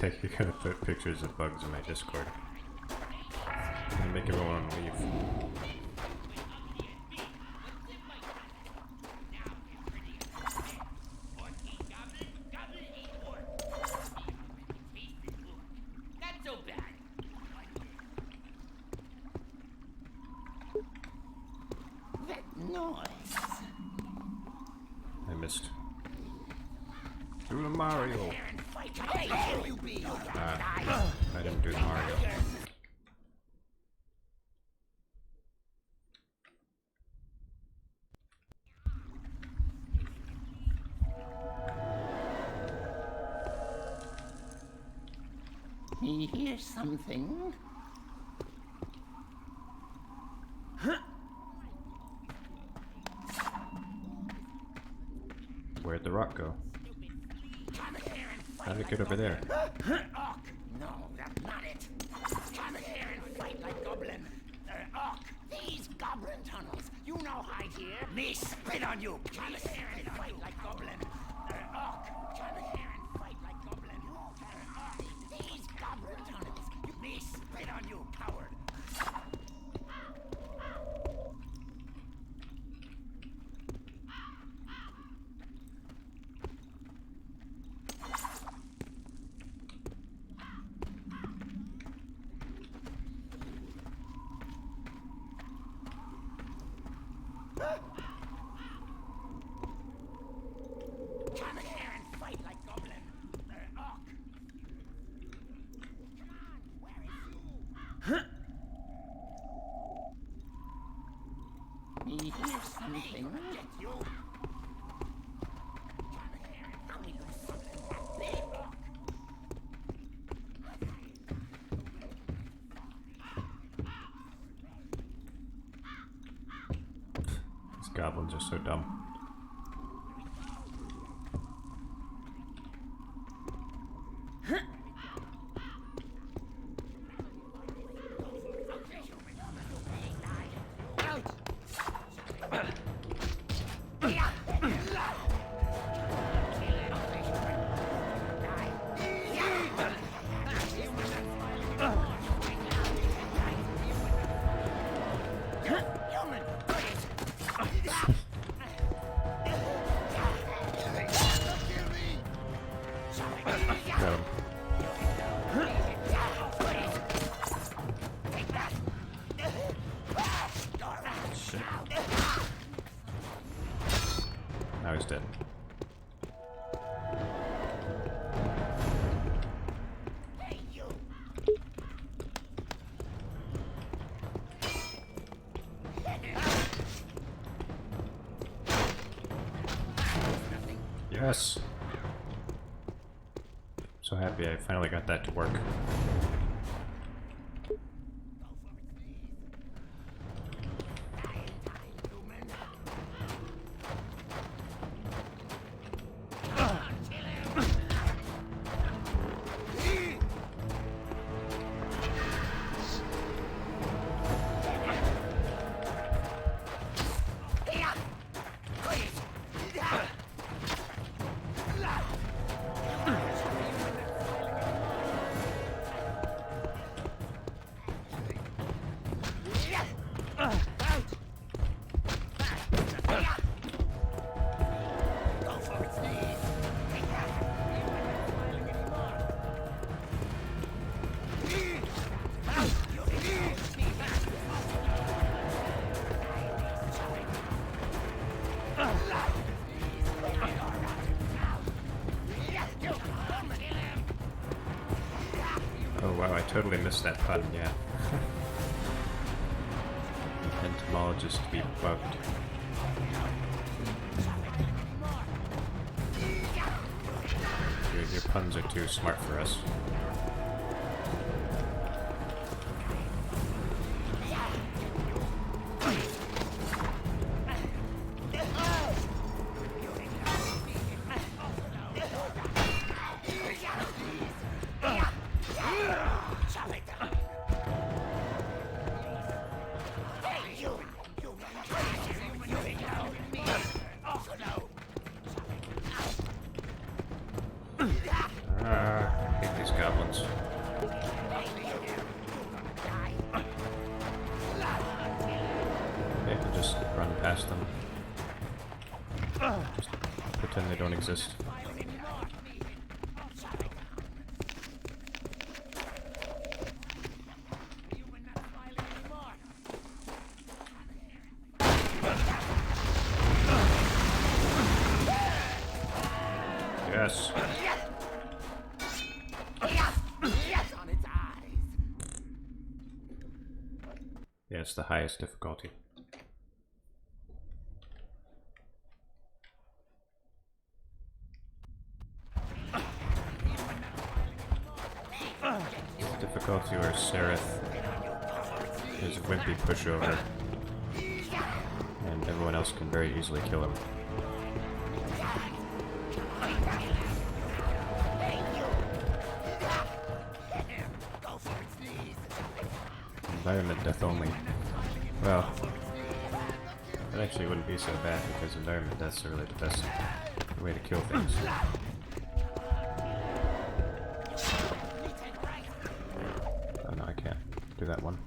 You're gonna put pictures of bugs in my Discord. I'm gonna make everyone leave. That noise. I missed. Do the Mario. I didn't do the Mario. You hear something? Where'd the rock go? How did it get over there? No, that's not it. Come here and fight like goblin. These goblin tunnels. You know hide here. Me spit on you. Come here and fight like goblin. Come here and fight like goblin. These goblin tunnels. Me spit on you, coward. Come here and fight like goblin. Come on, where is you? You hear something? Get you. Come here and tell me there's something that big. These goblins are so dumb. Got him. Shit. Now he's dead. Yes! So happy I finally got that to work. Oh wow, I totally missed that pun, yeah. Entomologist be bugged. Your puns are too smart for us. I hate these goblins. just run past them. Just pretend they don't exist. Yes. Yeah, it's the highest difficulty. Difficulty where Sereth is a wimpy pushover, and everyone else can very easily kill him. Environment death only. Well, that actually wouldn't be so bad because environment deaths are really the best way to kill things. Oh no, I can't do that one.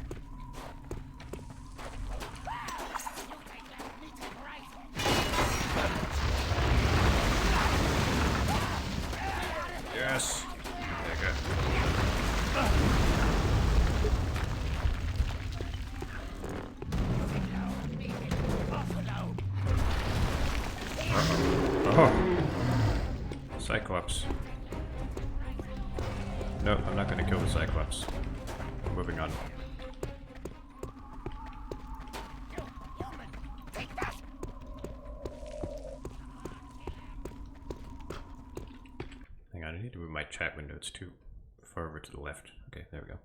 Yes! There you go. Oh! Cyclops. Nope, I'm not gonna kill the Cyclops. Moving on. Hang on, I need to move my chat window. It's too far over to the left. Okay, there we go.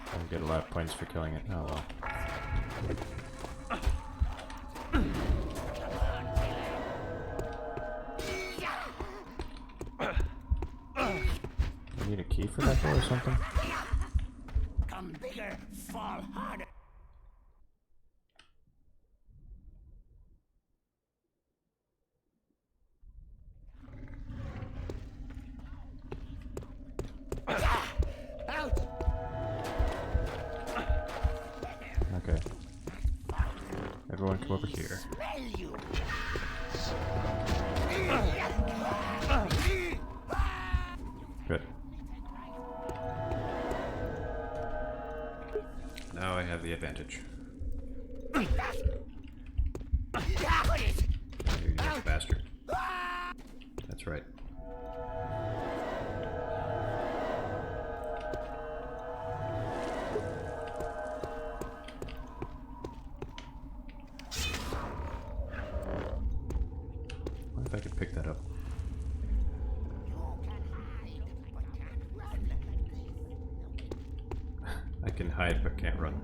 I get a lot of points for killing it. Oh well. You need a key for that door or something? Come bigger, fall harder. Out! Okay. Everyone come over here. Smell you. Good. Now I have the advantage. You young bastard. That's right. What if I could pick that up? I can hide but can't run.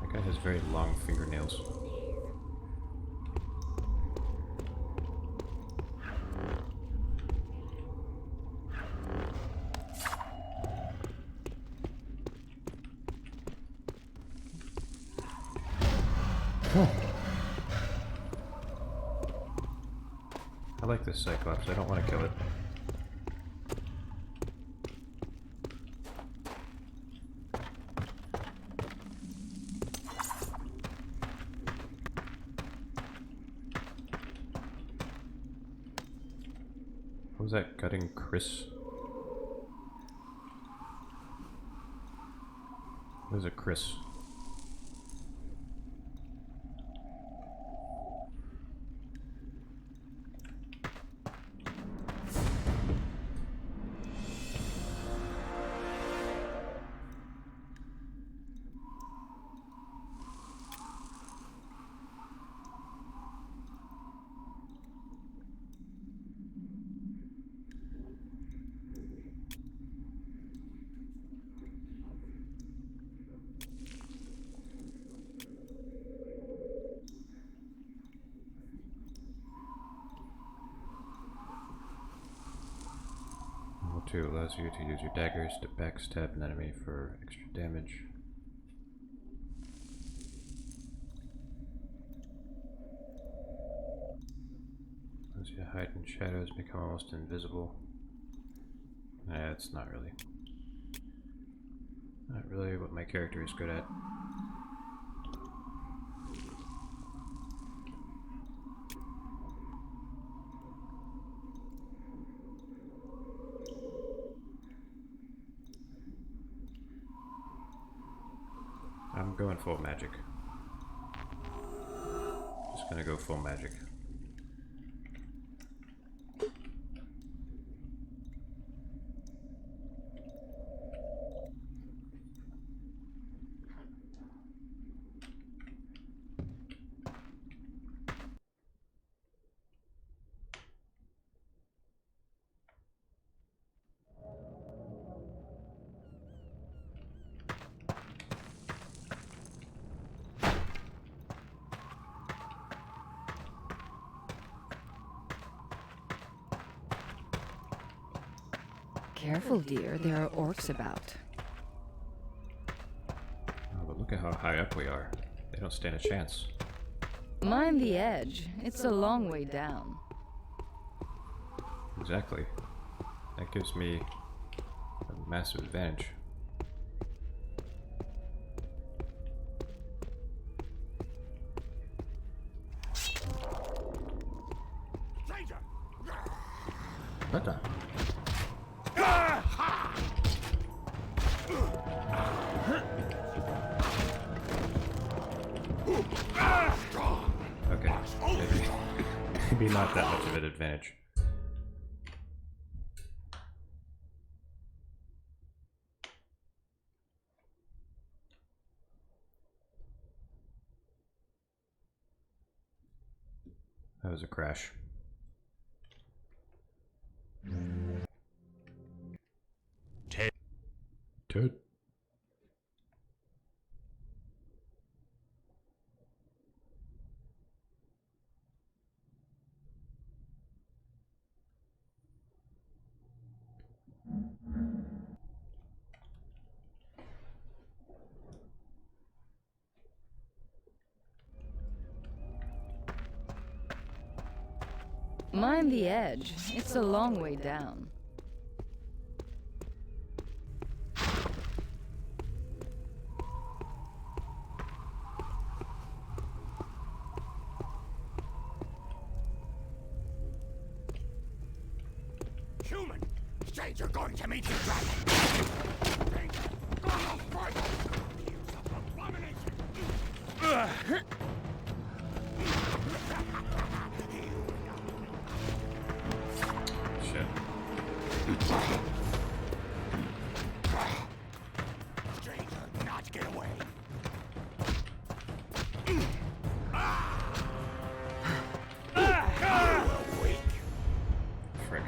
That guy has very long fingernails. I like this Cyclops, I don't want to kill it. What was that, gutting Chris? What is a Chris? 2 allows you to use your daggers to backstab an enemy for extra damage. Allows you to hide in shadows, become almost invisible. It's not really what my character is good at. I'm going full magic. Just gonna go full magic. Careful, dear. There are orcs about. Oh, but look at how high up we are. They don't stand a chance. Mind the edge. It's a long way down. Exactly. That gives me a massive advantage. Stranger! What the? Okay, maybe not that much of an advantage. That was a crash. Ted. Mind the edge. It's a long way down. Human! Stranger going to meet his dragon! Stranger! Gonna fight! Use of abomination! Shit. Stranger, not get away! Weak! Frick.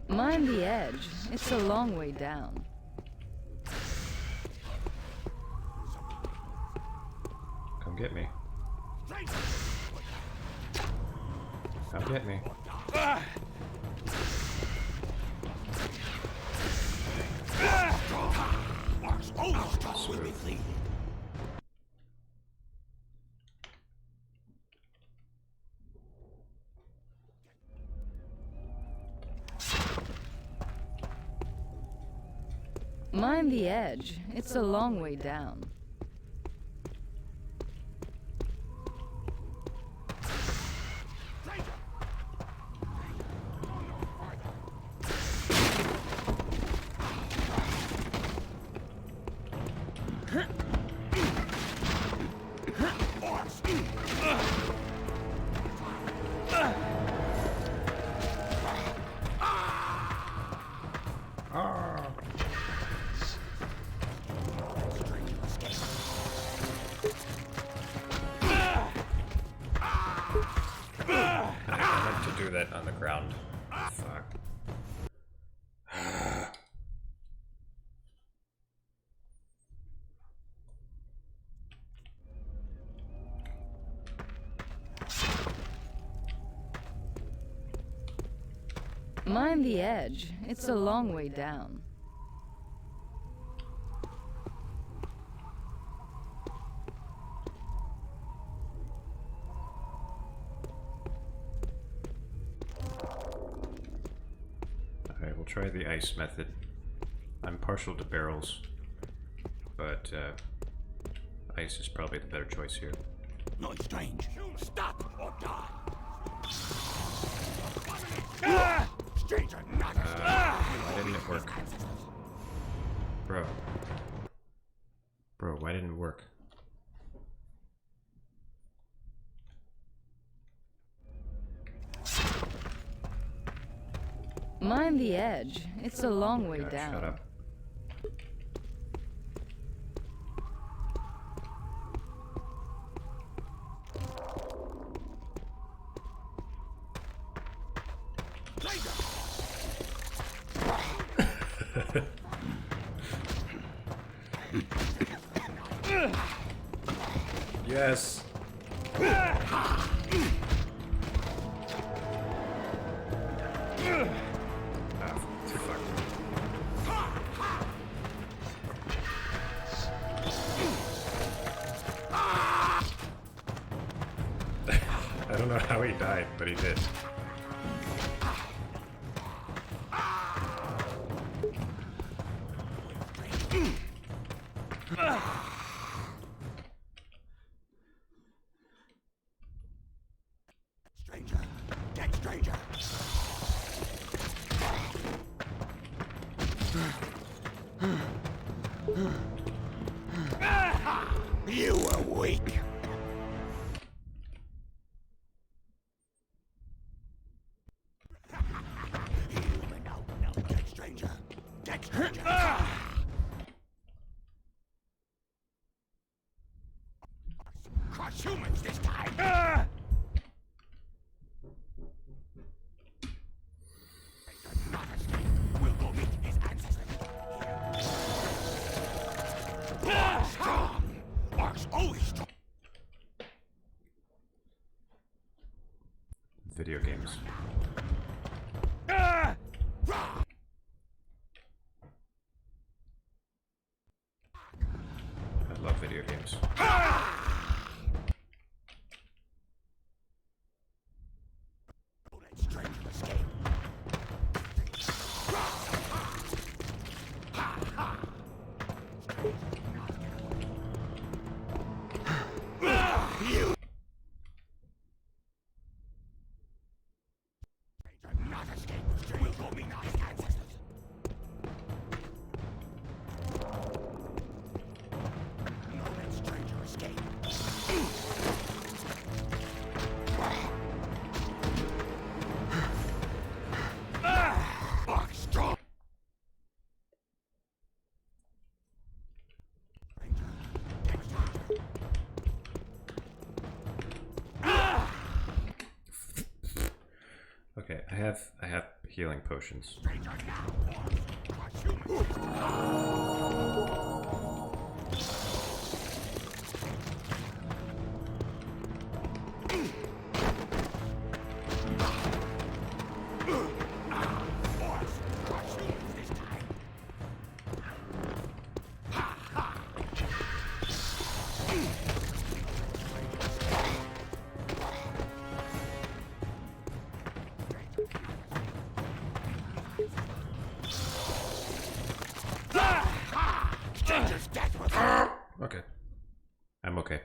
Mind the edge. It's a long way down. Come get me. Stranger! Come get me. Mark's old tongue will be clean. Mind the edge. It's a long way down. Stranger! I meant to do that on the ground. Fuck. Mind the edge. It's a long way down. Alright, we'll try the ice method. I'm partial to barrels, but ice is probably the better choice here. No, it's strange. Stop or die. Stranger, not Why didn't it work? Bro. Bro, why didn't it work? Mind the edge. It's a long way God, down. shut up. Yes. Fuck. I don't know how he died, but he did. stranger. Dead stranger. You were weak. No, dead stranger. Dead stranger. Crush humans this time. Not escape. We'll go meet his ancestors. Strong. Orcs always strong. Video games. I love video games. Let stranger escape. You. Stranger, not escape. We'll go meet his ancestors. No, let stranger escape. Orc strong. Okay, I have healing potions. Stranger now. Orcs crush humans. Orcs crush humans this time. Stranger's death will Okay. I'm okay.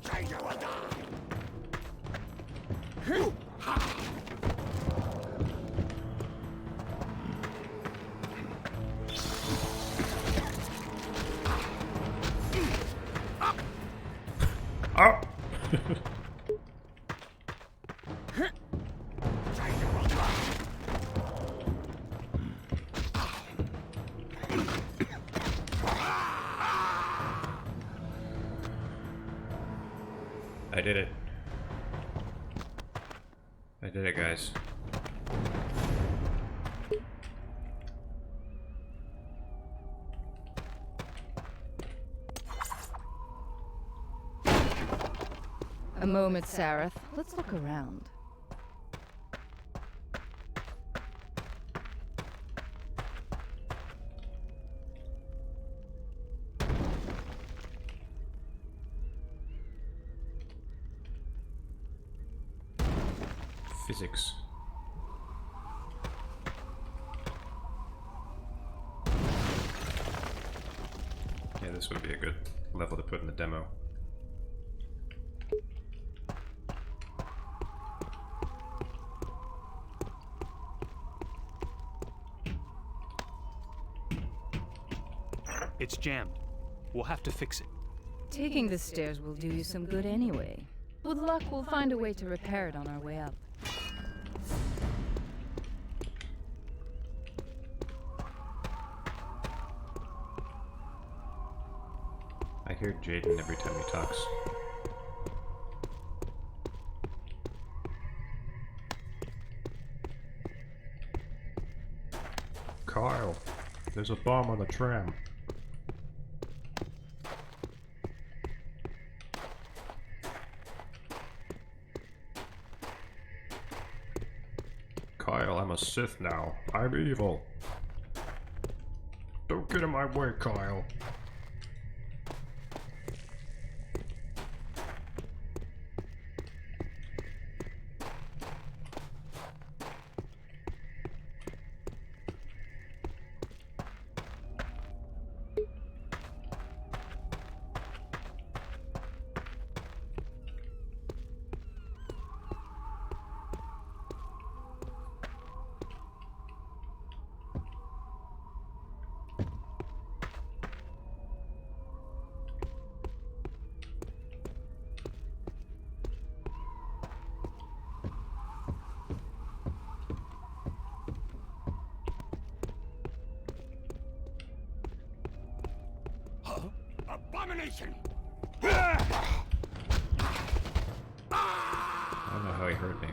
Stranger will die. Oh! Stranger will die. I did it. I did it, guys. A moment, Sarah. Let's look around. Physics. Yeah, this would be a good level to put in the demo. It's jammed. We'll have to fix it. Taking the stairs will do you some good anyway. With luck, we'll find a way to repair it on our way up. I hear Jaden every time he talks. Kyle, there's a bomb on the tram. Kyle, I'm a Sith now. I'm evil. Don't get in my way, Kyle. Abomination! I don't know how he hurt me.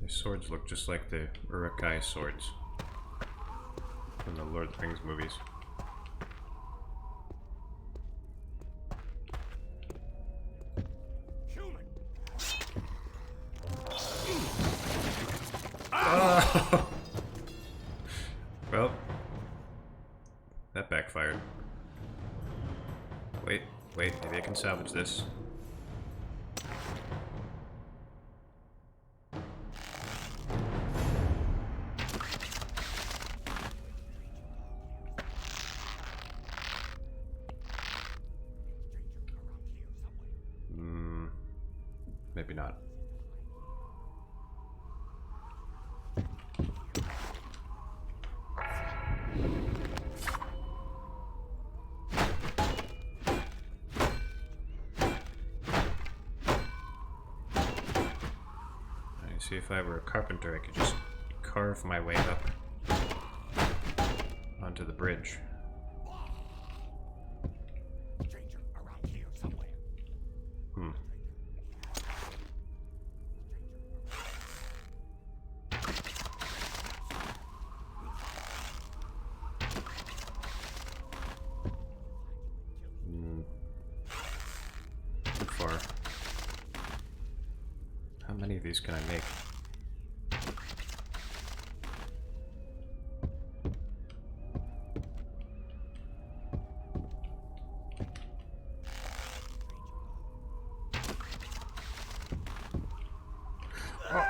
These swords look just like the Urukai swords from the Lord of the Rings movies. Human! Well, that backfired. Wait, maybe I can salvage this. Maybe not. See, if I were a carpenter, I could just carve my way up onto the bridge. Stranger around here somewhere. Too far. How many of these can I make? Oh.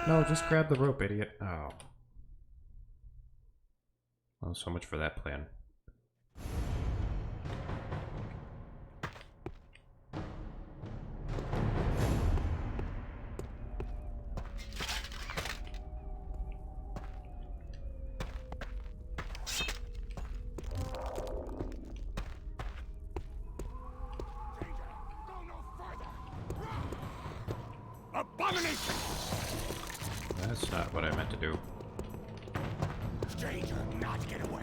No, just grab the rope, idiot. Oh. Well, so much for that plan. Abomination! That's not what I meant to do. Stranger, not get away.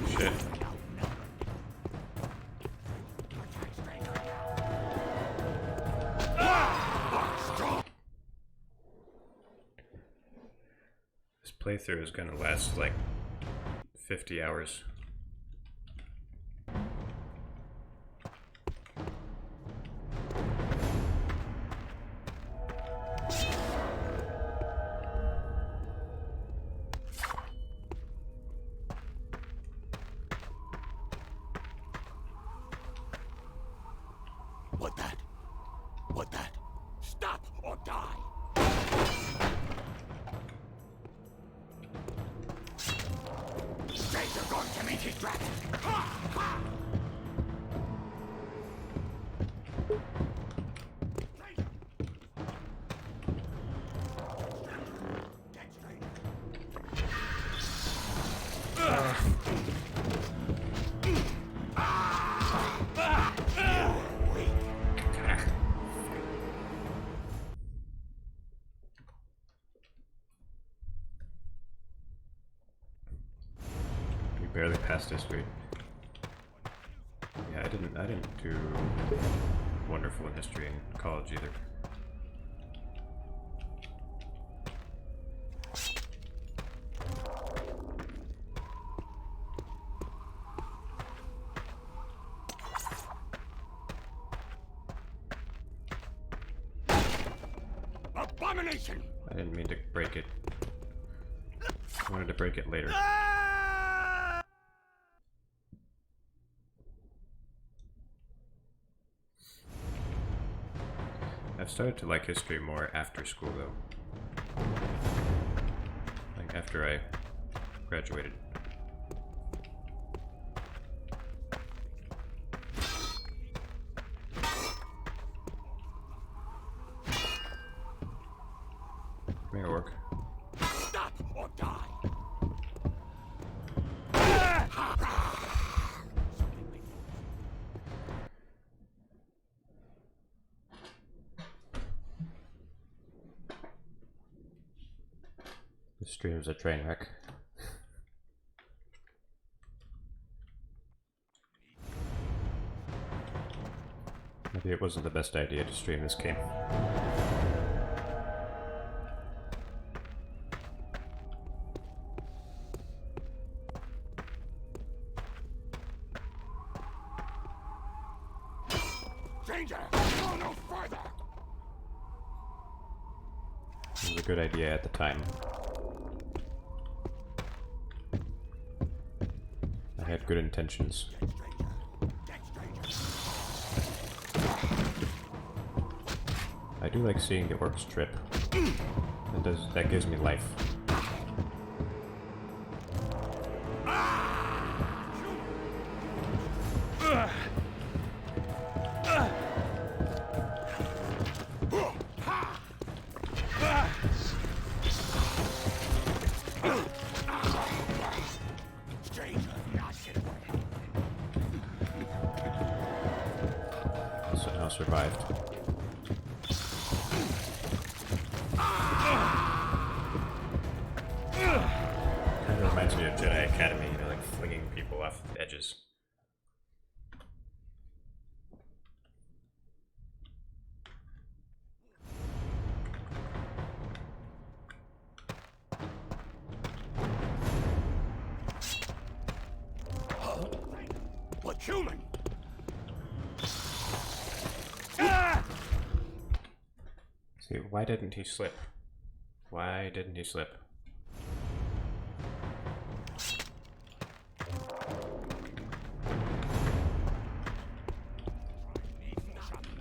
Shit. This playthrough is gonna last like 50 hours. What that? What that? Stop or die! Stranger going to meet his dragon! Ha! Ha! Stranger! Get stranger! We barely passed history. Yeah, I didn't do wonderful in history in college either. Abomination! I didn't mean to break it. I wanted to break it later. I've started to like history more after school though. Like after I graduated. May work. Stop or die! This stream is a train wreck. Maybe it wasn't the best idea to stream this game. Stranger, go no further! It was a good idea at the time. I had good intentions. Get stranger! I do like seeing the orcs trip. That gives me life. Stranger, not get away! Somehow survived. Kind of reminds me of Jedi Academy, you know, like flinging people off edges. What human? See, why didn't he slip? Why didn't he slip?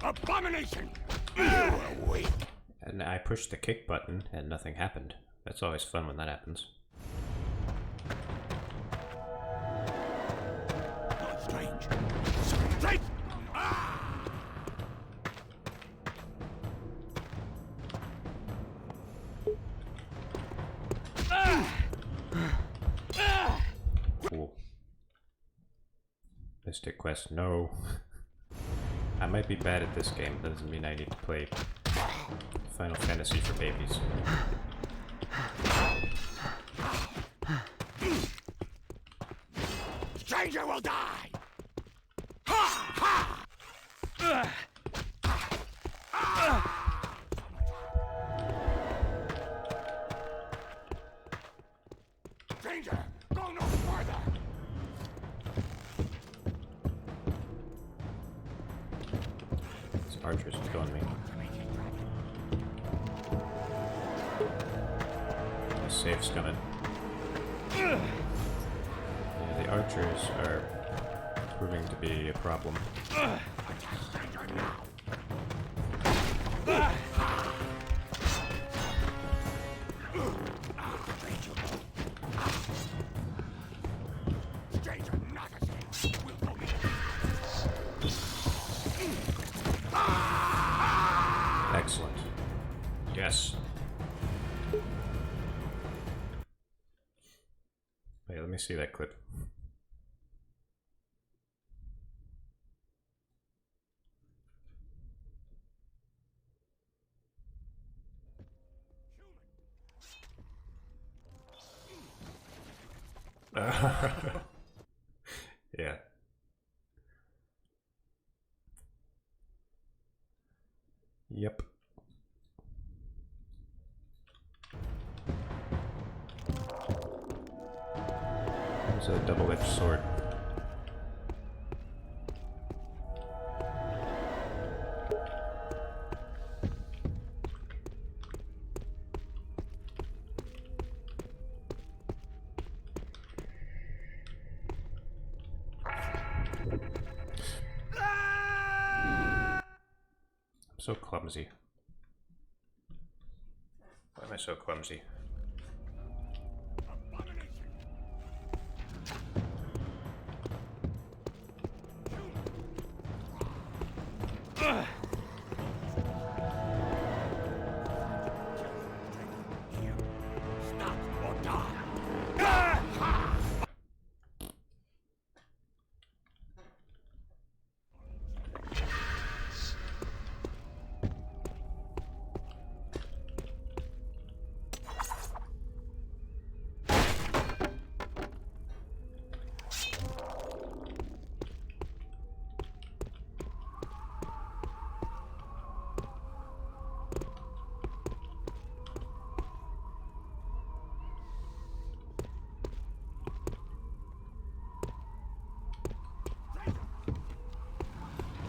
Abomination! You are weak! And I pushed the kick button and nothing happened. That's always fun when that happens. Not strange. Strange! Cool. Mystic Quest, no. I might be bad at this game, doesn't mean I need to play Final Fantasy for babies. Stranger will die! Ha! Ha! Stranger, go no further! These archers are killing me. The safe's coming. Yeah, the archers are proving to be a problem. Stranger, not a safe. We'll go meet. Excellent. Yes. Wait, let me see that clip. Yeah. Yep. There's a double-edged sword. I'm so clumsy. Why am I so clumsy? Stop or die!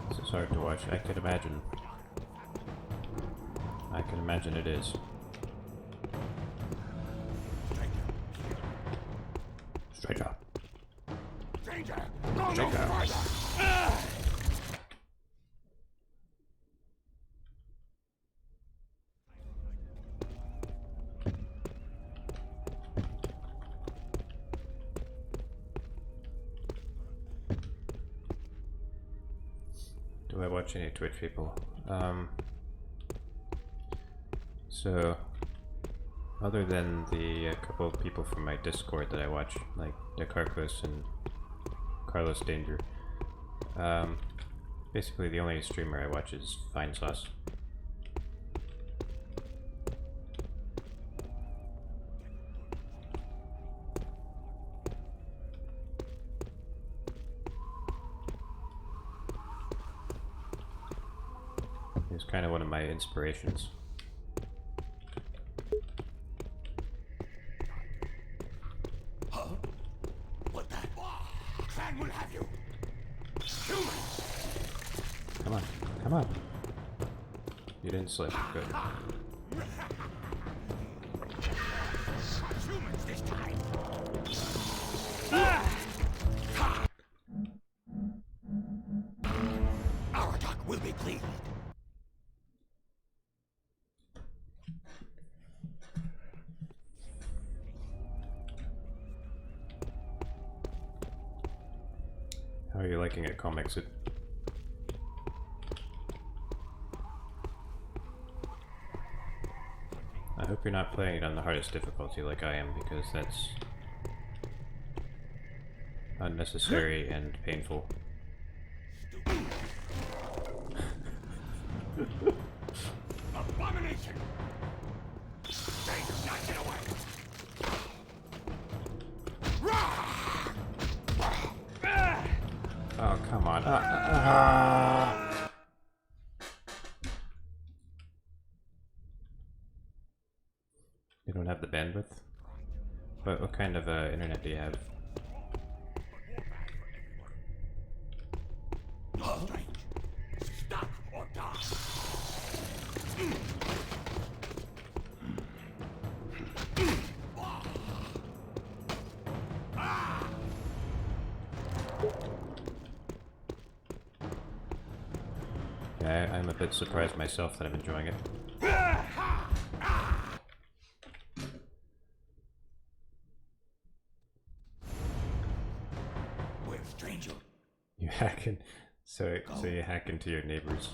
This is hard to watch. I can imagine. I can imagine it is. Stranger. Stranger, go no Stranger. further! Do I watch any Twitch people? So, other than the couple of people from my Discord that I watch, like Decarcos and Carlos Danger, basically the only streamer I watch is Fine Sauce. He's kind of one of my inspirations. Huh? What that? Clan will have you! Humans! Come on, come on. You didn't slip. Good. Humans this time! Our attack will be clean. How are you liking it, comics? I hope you're not playing it on the hardest difficulty like I am, because that's unnecessary and painful. Abomination! Danger's not get away! Oh, come on. You don't have the bandwidth? What kind of internet do you have? Strange. Stop or die. Yeah, I'm a bit surprised myself that I'm enjoying it. We're stranger. You hack in, so you hack into your neighbor's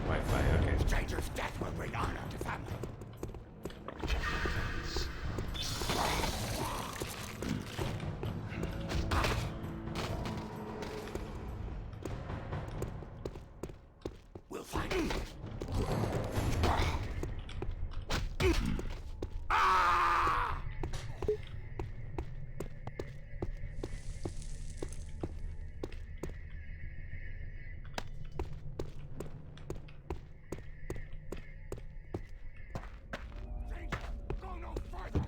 Wi-Fi. Okay. Stranger's death will bring honor to family. We'll find him. Stranger, go no further.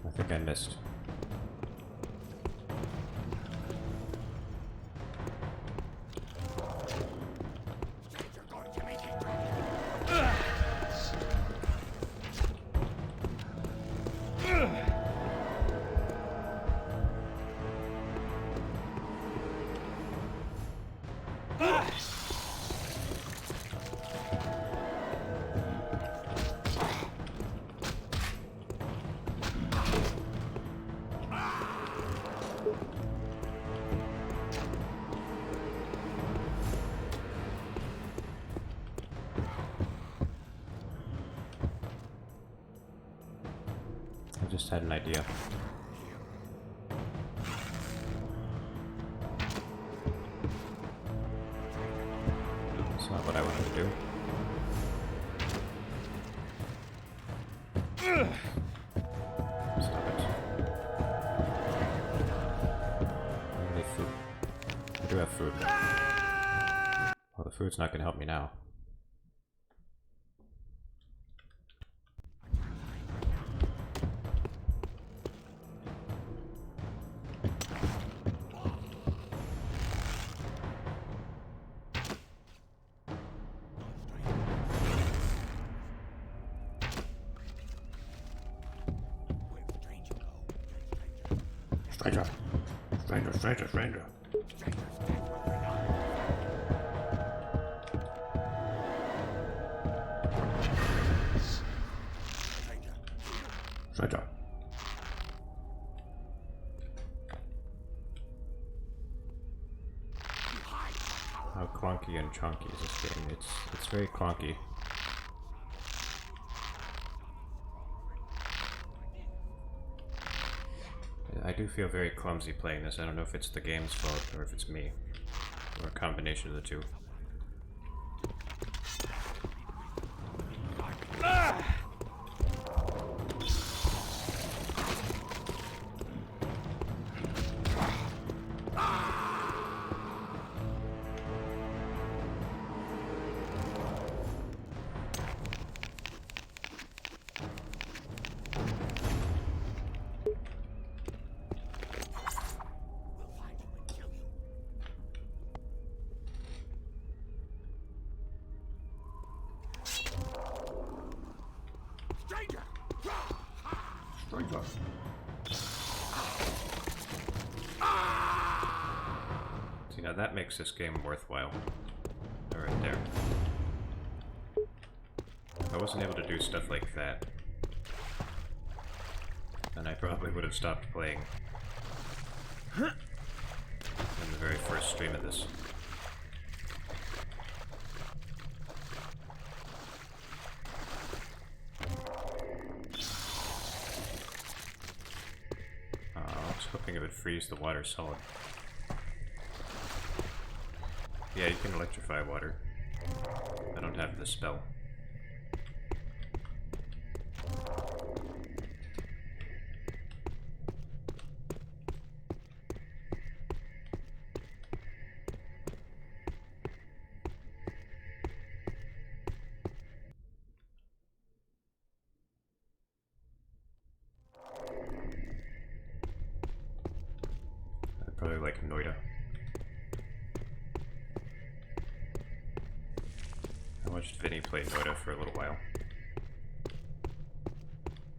I think I missed. Stranger going to make it right. I just had an idea. That's not what I wanted to do. Stop it. Only food. I do have food. Well, the food's not gonna help me now. Stranger! Stranger, stranger, stranger! Stranger! How clunky and chunky is this game? It's very clunky. I do feel very clumsy playing this. I don't know if it's the game's fault or if it's me. Or a combination of the two. Stranger! Stranger. See, now that makes this game worthwhile. Right there. If I wasn't able to do stuff like that, then I probably would have stopped playing in the very first stream of this. freeze the water solid. Yeah, you can electrify water. I don't have the spell. I probably like Noida. I watched Vinny play Noida for a little while.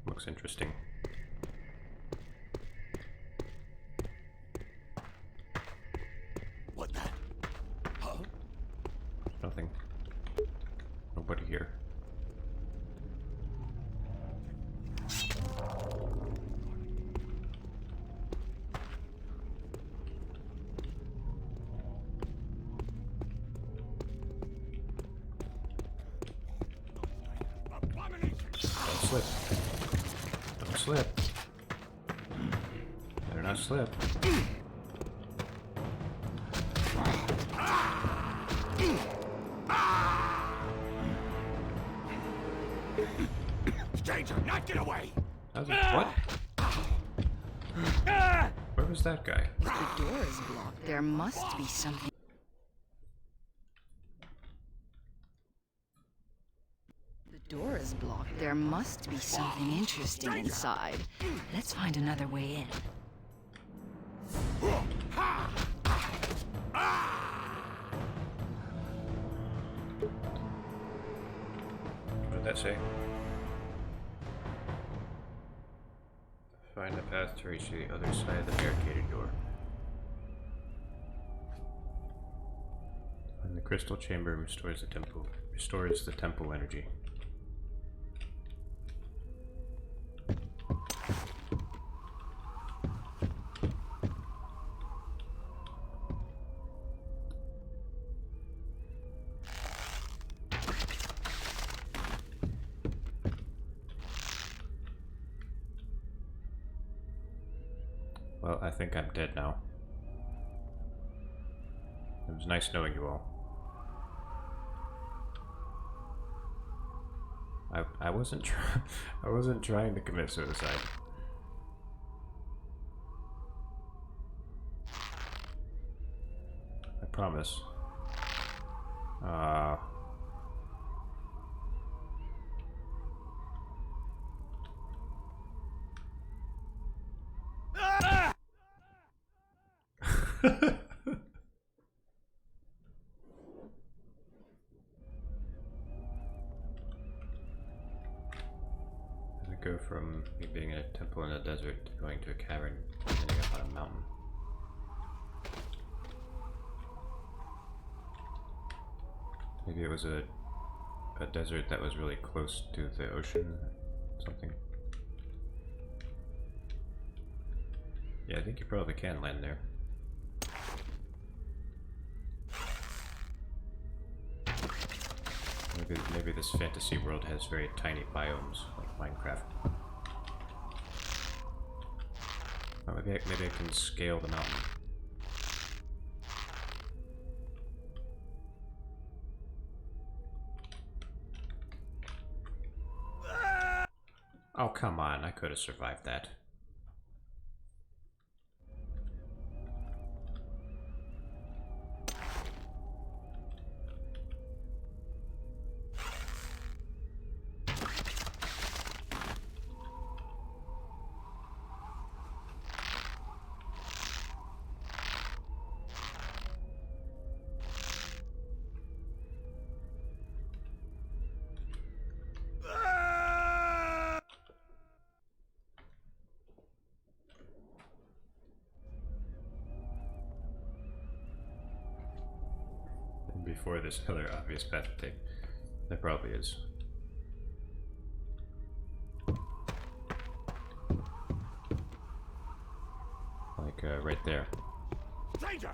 Looks interesting. What that? Huh? Nothing. Nobody here. Don't slip. Don't slip. Better not slip. Stranger, not get away! How's it? What? Where was that guy? The door is blocked. There must be something. The door is blocked. There must be something interesting inside. Let's find another way in. What did that say? Find a path to reach the other side of the barricaded door. When the crystal chamber restores the temple energy. Well, I think I'm dead now. It was nice knowing you all. I wasn't I wasn't trying to commit suicide. I promise. Go from me being in a temple in a desert to going to a cavern ending up on a mountain. Maybe it was a desert that was really close to the ocean, something. Yeah, I think you probably can land there. Maybe this fantasy world has very tiny biomes, like Minecraft. Oh, maybe I can scale the mountain. Oh, come on, I could have survived that. Before there's another obvious path to take. There probably is. Like, right there. Stranger!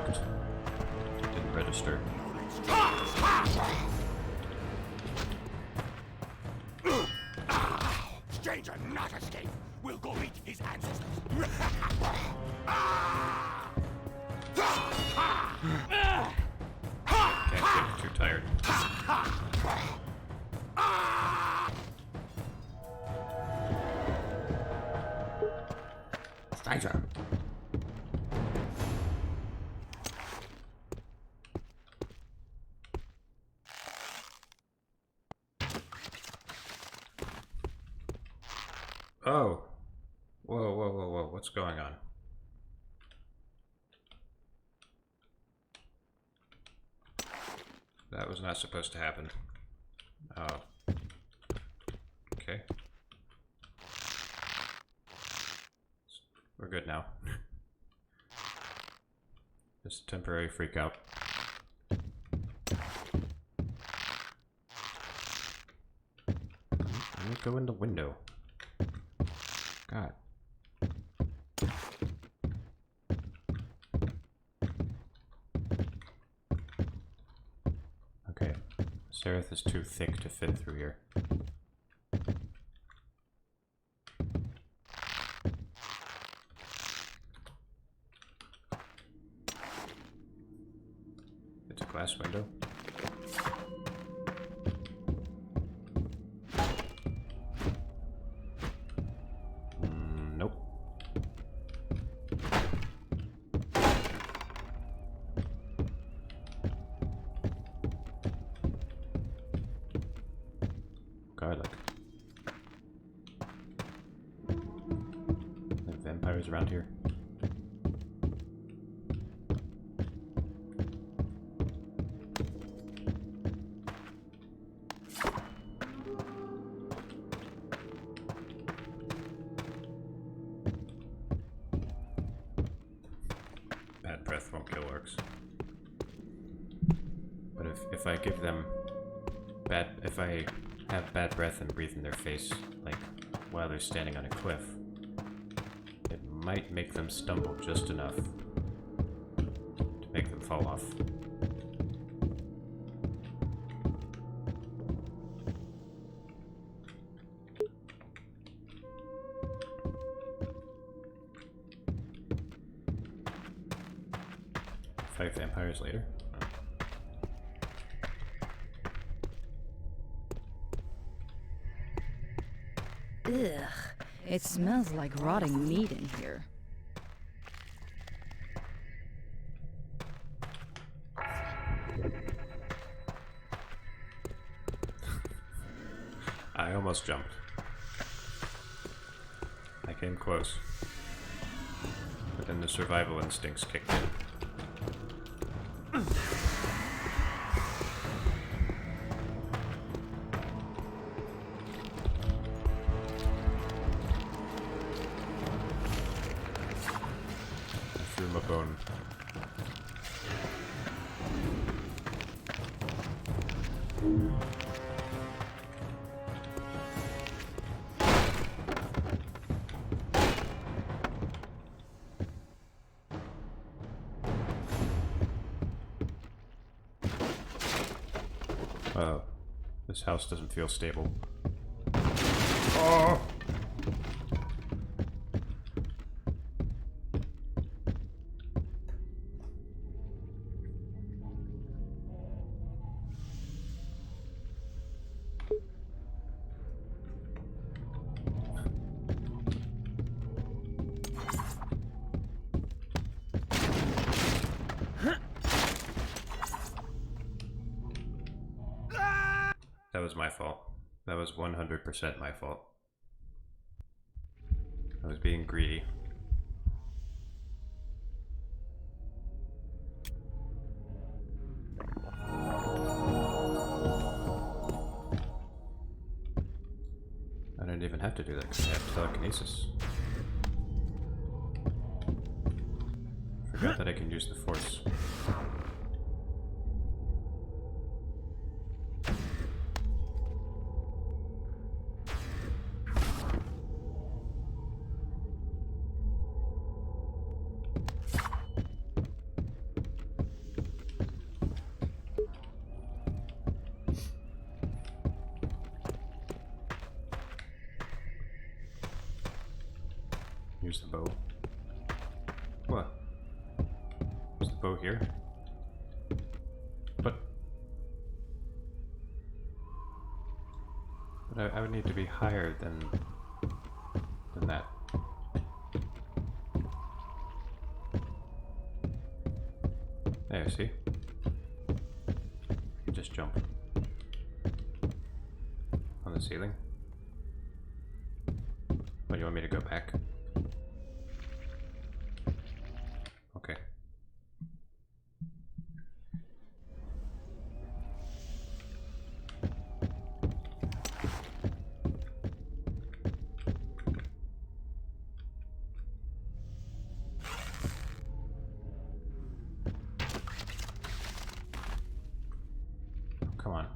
locked. Didn't register. Stranger not escape. We'll go meet his ancestors. Can't get too tired. Stranger. Oh. Whoa, whoa, whoa, whoa. What's going on? That was not supposed to happen. Oh. Okay. We're good now. Just temporary freak out. Let me go in the window. God. Okay. Seraph is too thick to fit through here. It's a glass window. Nope. Garlic. There are vampires around here. Bad breath won't kill orcs. But if I give them if I have bad breath and breathe in their face, like while they're standing on a cliff, it might make them stumble just enough to make them fall off. Fight vampires later. Oh. Ugh, it smells like rotting meat in here. I almost jumped. I came close. But then the survival instincts kicked in. I threw my bone. This house doesn't feel stable. Oh! That was my fault. That was 100% my fault. I was being greedy. I don't even have to do that because I have telekinesis. Forgot that I can use the force. Use the bow. What? Is the bow here? But I would need to be higher than that. There, see? You just jump on the ceiling. Oh, you want me to go back? Okay. Come on.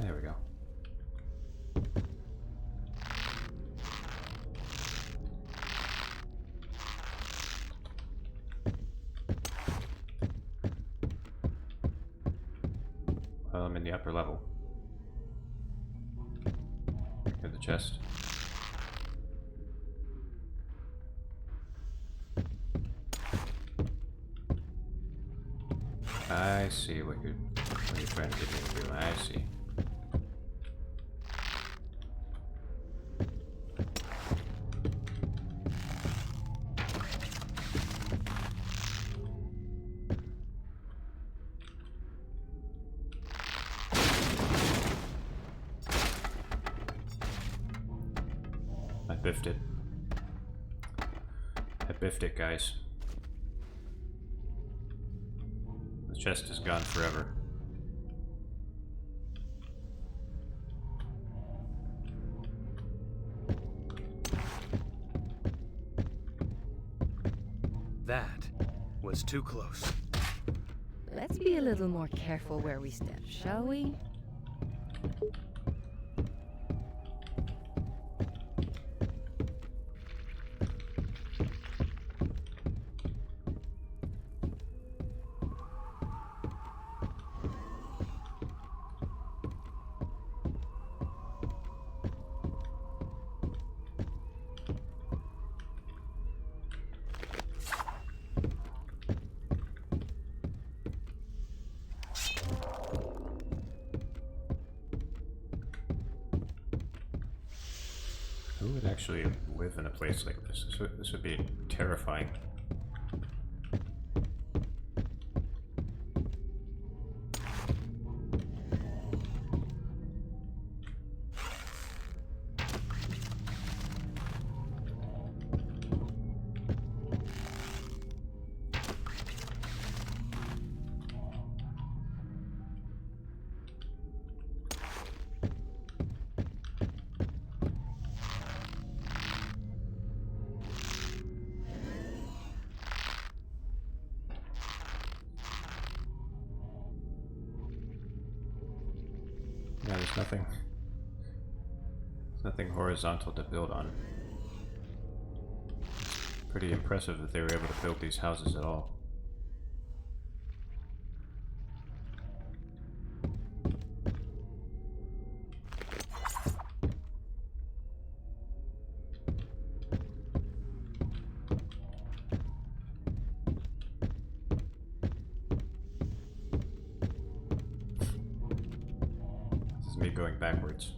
There we go. Well, I'm in the upper level. Near the chest. I see what you're trying to get me to do. I see. I biffed it. I biffed it, guys. The chest is gone forever. That was too close. Let's be a little more careful where we step, shall we? Who would actually live in a place like this? This would be terrifying. Yeah, there's nothing horizontal to build on. It's pretty impressive that they were able to build these houses at all. This is me going backwards.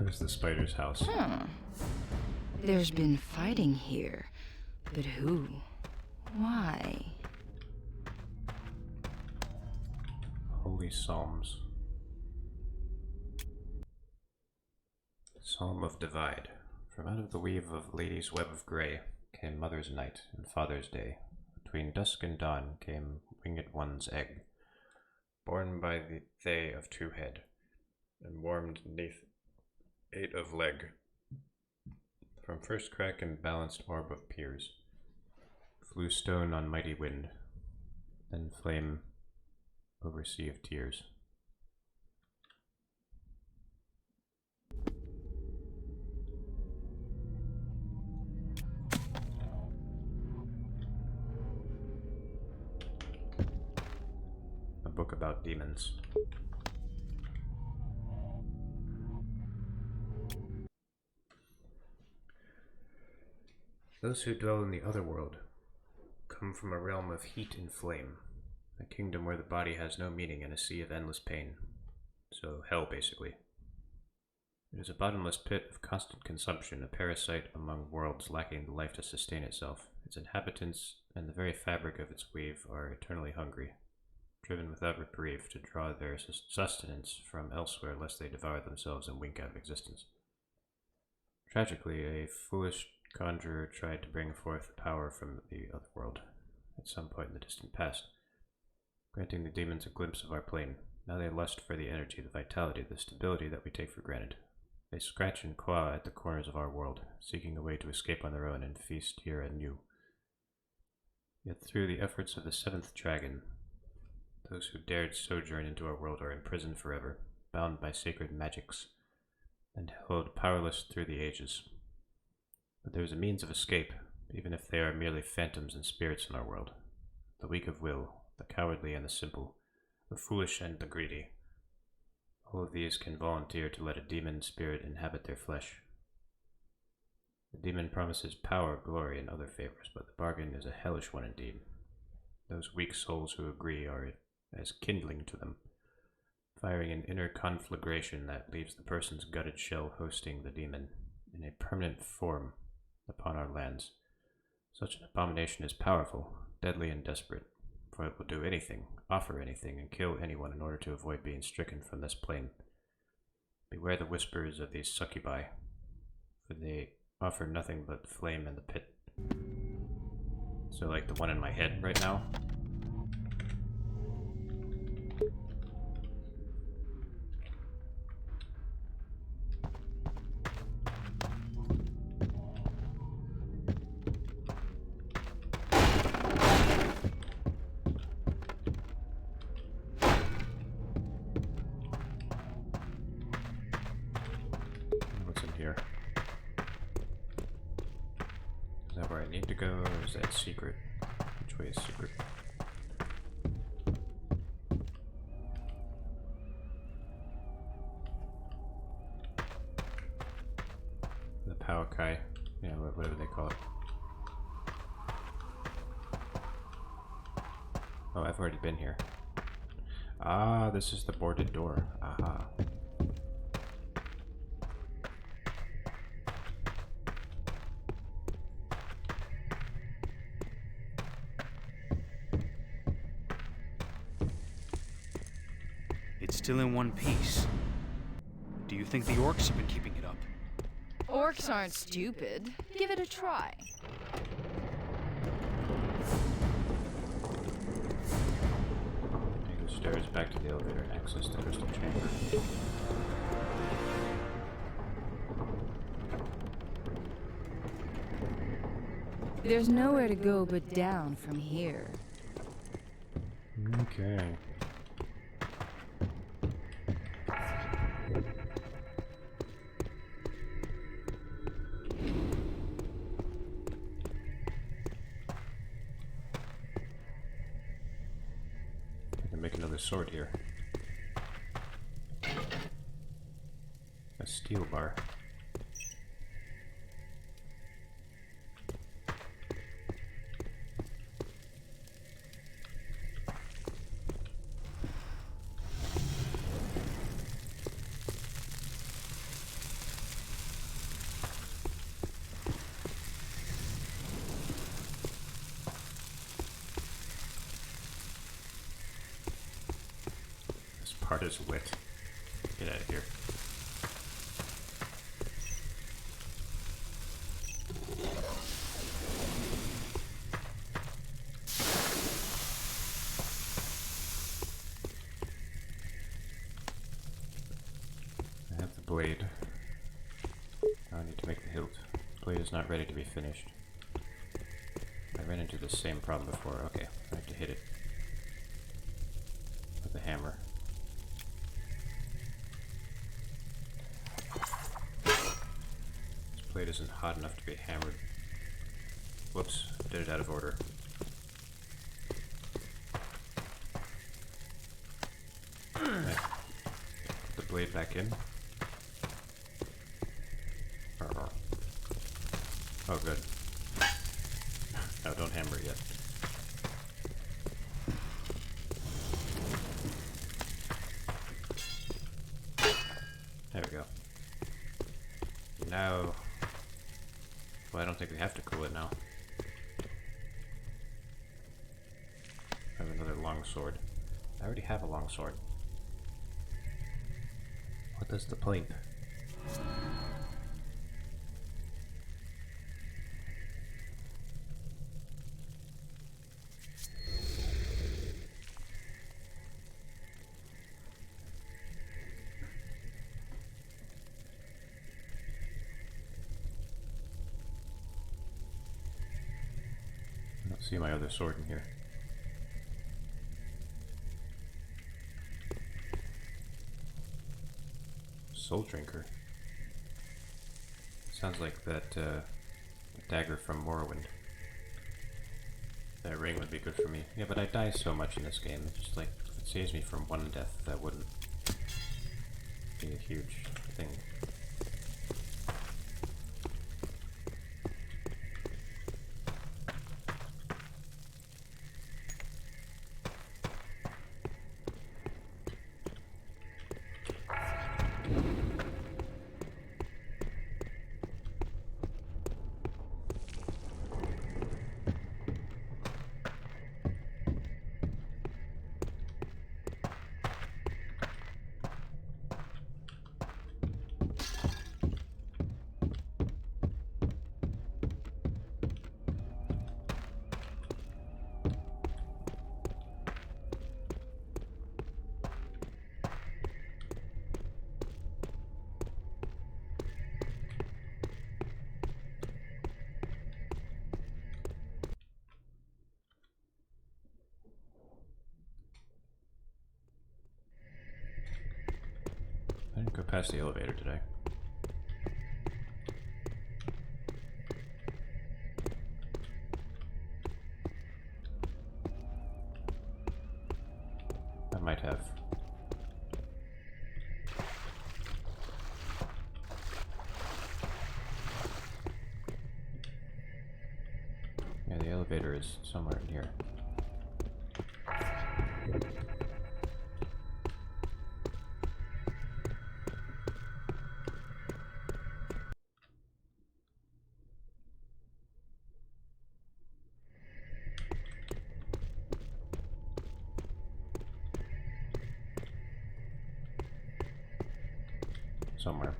There's the spider's house. There's been fighting here. But who? Why? Holy Psalms. Psalm of Divide. From out of the weave of Lady's web of grey came Mother's night and Father's day. Between dusk and dawn came winged one's egg, born by the they of two head, and warmed neath 8 of leg. From first crack and balanced orb of peers, flew stone on mighty wind, then flame over sea of tears. A book about demons. Those who dwell in the other world come from a realm of heat and flame, a kingdom where the body has no meaning and a sea of endless pain. So hell, basically. It is a bottomless pit of constant consumption, a parasite among worlds lacking the life to sustain itself. Its inhabitants and the very fabric of its weave are eternally hungry, driven without reprieve to draw their sustenance from elsewhere lest they devour themselves and wink out of existence. Tragically, a foolish conjurer tried to bring forth the power from the other world at some point in the distant past, granting the demons a glimpse of our plane. Now they lust for the energy, the vitality, the stability that we take for granted. They scratch and claw at the corners of our world, seeking a way to escape on their own and feast here anew. Yet through the efforts of the 7th dragon, those who dared sojourn into our world are imprisoned forever, bound by sacred magics, and held powerless through the ages. But there is a means of escape, even if they are merely phantoms and spirits in our world. The weak of will, the cowardly and the simple, the foolish and the greedy. All of these can volunteer to let a demon spirit inhabit their flesh. The demon promises power, glory, and other favors, but the bargain is a hellish one indeed. Those weak souls who agree are as kindling to them, firing an inner conflagration that leaves the person's gutted shell hosting the demon in a permanent form upon our lands. Such an abomination is powerful, deadly, and desperate, for it will do anything, offer anything, and kill anyone in order to avoid being stricken from this plane. Beware the whispers of these succubi, for they offer nothing but flame and the pit. So like the one in my head right now. What's in here? Is that where I need to go, or is that secret? Which way is secret? The Paukai, yeah, whatever they call it. Oh, I've already been here. Ah, this is the boarded door. Aha. It's still in one piece. Do you think the orcs have been keeping it up? Orcs aren't stupid. Give it a try. Take the stairs back to the elevator and access the crystal chamber. There's nowhere to go but down from here. Okay. I can make another sword here. A steel bar. part is wet. Get out of here. I have the blade. Now I need to make the hilt. The blade is not ready to be finished. I ran into the same problem before. Okay, I have to hit it with the hammer. This blade isn't hot enough to be hammered. Whoops, I did it out of order. Okay. Put the blade back in. Oh, good. No, don't hammer it yet. There we go. Now... Well, I don't think we have to cool it now. I have another long sword. I already have a long sword. What does the plate? I don't see my other sword in here. Soul Drinker. Sounds like that dagger from Morrowind. That ring would be good for me. Yeah, but I die so much in this game. It's just like, if it saves me from one death, that wouldn't be a huge thing. I didn't go past the elevator today. I might have. Yeah, the elevator is somewhere in here. Somewhere.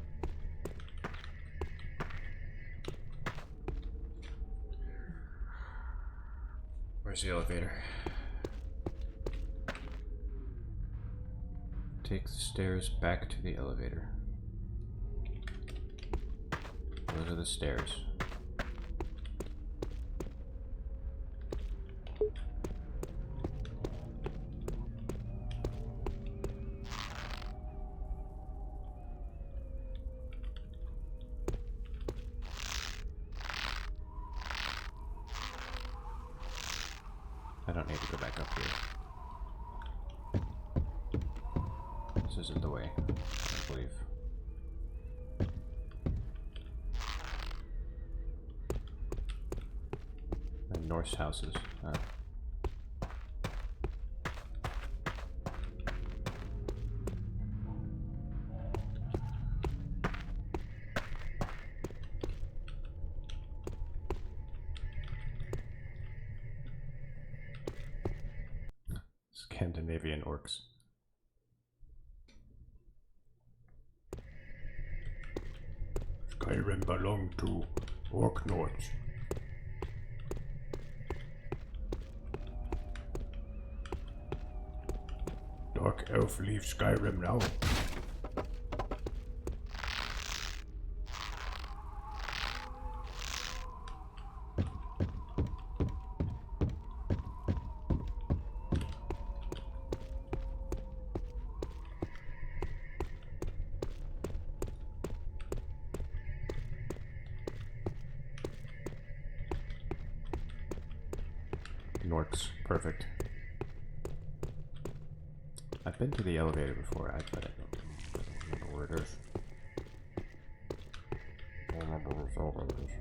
Where's the elevator? Take the stairs back to the elevator. Those are the stairs. I don't need to go back up here. This isn't the way, I believe. And Norse houses. Scandinavian orcs. Skyrim belong to Orc Nords. Dark Elf leave Skyrim now. Norks, perfect. I've been to the elevator before, but I don't remember where it is. I don't remember where this elevator is.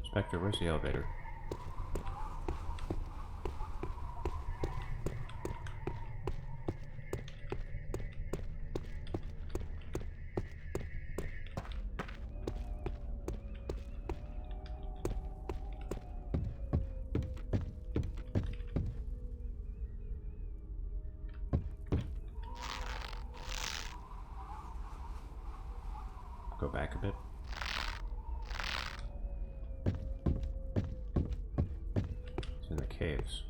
Spectre, where's the elevator? Go back a bit. It's in the caves.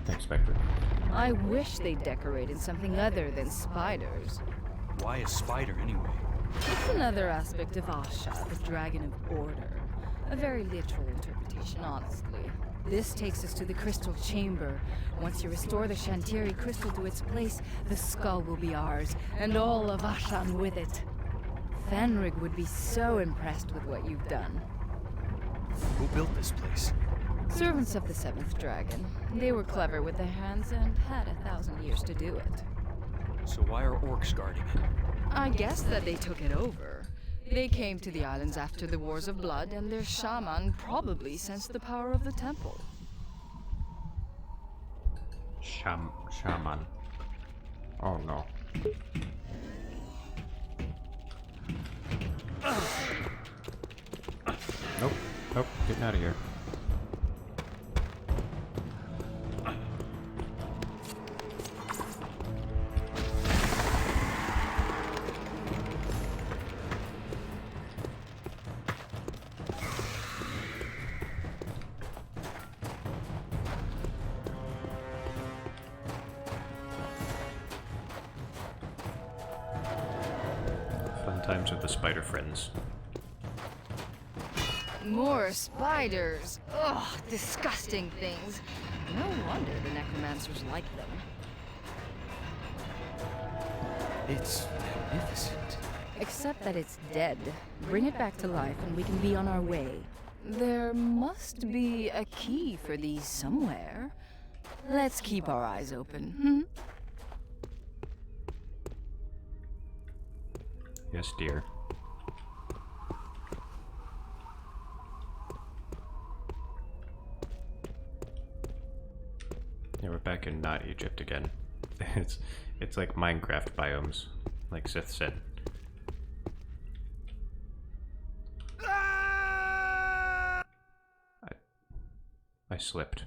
Thanks, Spectre. I wish they decorated something other than spiders. Why a spider anyway? It's another aspect of Asha, the Dragon of Order. A very literal interpretation, honestly. This takes us to the Crystal Chamber. Once you restore the Shantiri crystal to its place, the skull will be ours, and all of Ashan with it. Fenrig would be so impressed with what you've done. Who built this place? Servants of the Seventh Dragon. They were clever with their hands and had 1,000 years to do it. So why are orcs guarding it? I guess that they took it over. They came to the islands after the Wars of Blood, and their shaman probably sensed the power of the temple. Shaman. Oh no. Nope. Nope. Getting out of here. Fun times with the spider friends. More spiders! Ugh, disgusting things. No wonder the necromancers like them. It's magnificent. Except that it's dead. Bring it back to life and we can be on our way. There must be a key for these somewhere. Let's keep our eyes open, hmm? Yes, dear. Yeah, we're back in not Egypt again. It's like Minecraft biomes, like Sith said. I slipped.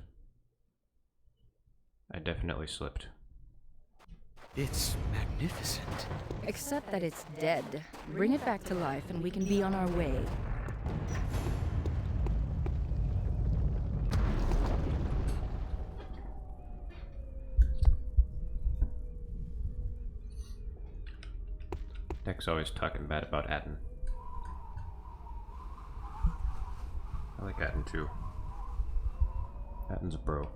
I definitely slipped. It's magnificent. Except that it's dead. Bring it back to life and we can be on our way. Deck's always talking bad about Atten. I like Atten too. Atten's a bro.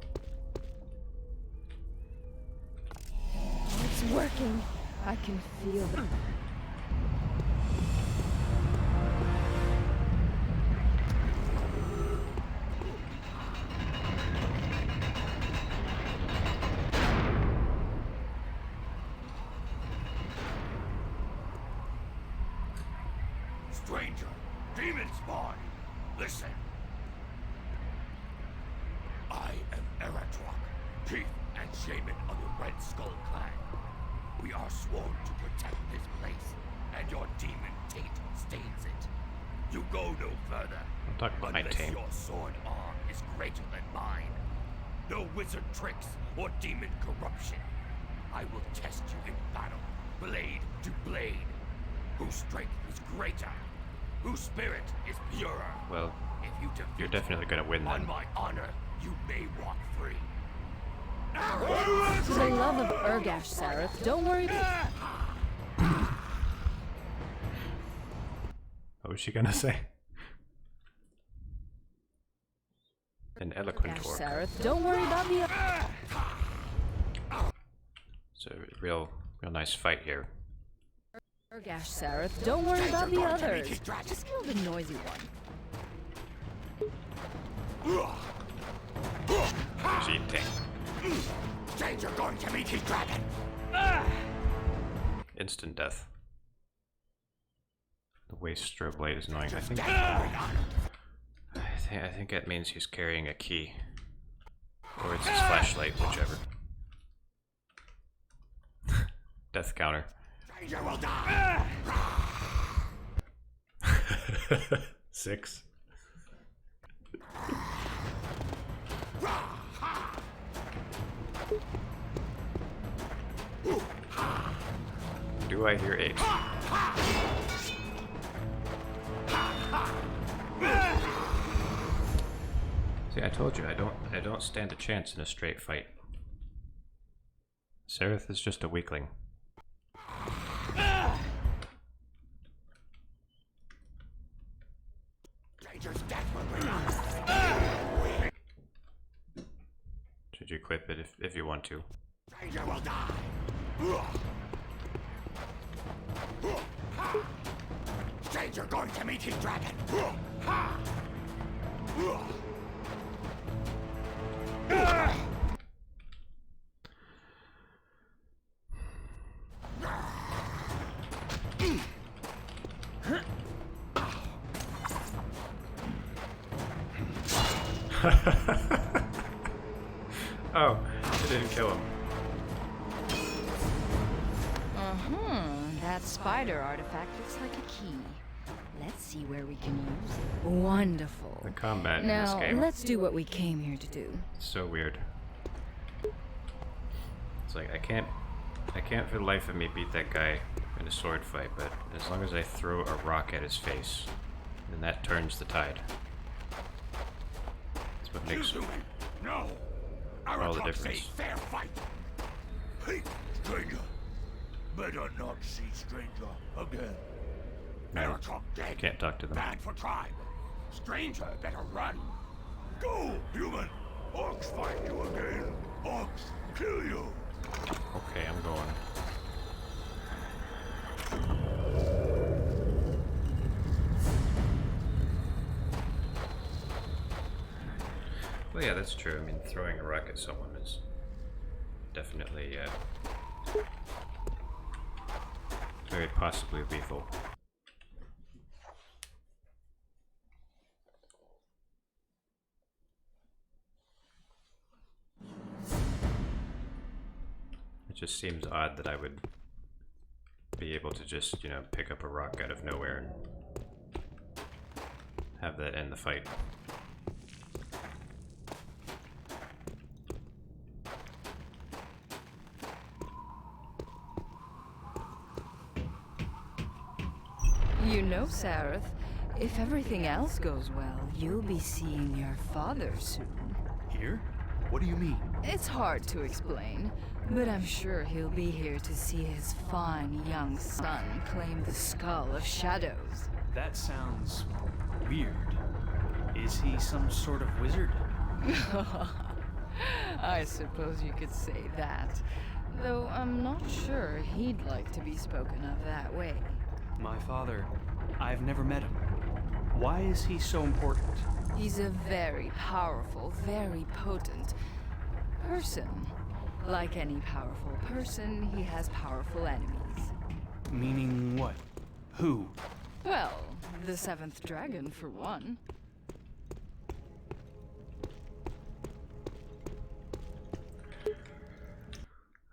It's working. I can feel the... Stranger, demon spawn. Listen, Chief and shaman of the Red Skull clan. We are sworn to protect this place, and your demon taint stains it. You go no further, I'm talking about my unless taint. your sword arm is greater than mine. No wizard tricks or demon corruption. I will test you in battle, blade to blade. Whose strength is greater? Whose spirit is purer? Well, If you defeat you're definitely gonna win on then. my honor, you may walk free. For the love of Urgash, Sareth, don't worry. What was she gonna say? An eloquent Urgash, orc. Sareth, don't worry about the. It's a real nice fight here. Urgash, Sareth, don't worry about the others. Just kill the noisy one. Cheating. Stranger going to meet his dragon. Instant death. The waste strobe blade is annoying. I think that means he's carrying a key. Or it's his flashlight, whichever. Death counter. Stranger will die. 6. Do I hear 8? See, I told you I don't stand a chance in a straight fight. Sareth is just a weakling. Stranger's death will bring us. Should you equip it if you want to? Stranger will die. Stranger going to meet his dragon. Oh, it didn't kill him. That spider artifact looks like a key. Let's see where we can use it. Wonderful. The combat in this Now, game. let's do what we came here to do. It's so weird. It's like I can't for the life of me beat that guy in a sword fight, but as long as I throw a rock at his face, then that turns the tide. That's what makes No. all the Aratok say difference. fair fight. Hey, stranger. Better not see stranger again. No, Aratok dead. can't talk to them. Bad for tribe. Stranger better run. Go, human. Orcs find you again. Orcs kill you. Okay, I'm going. Well, yeah, that's true. I mean, throwing a rock at someone is definitely very possibly lethal. It just seems odd that I would be able to just, you know, pick up a rock out of nowhere and have that end the fight. You know, Sareth, if everything else goes well, you'll be seeing your father soon. Here? What do you mean? It's hard to explain, but I'm sure he'll be here to see his fine young son claim the Skull of Shadows. That sounds weird. Is he some sort of wizard? I suppose you could say that, though I'm not sure he'd like to be spoken of that way. My father, I've never met him. Why is he so important? He's a very powerful, very potent person. Like any powerful person, he has powerful enemies. Meaning what? Who? Well, the seventh dragon, for one.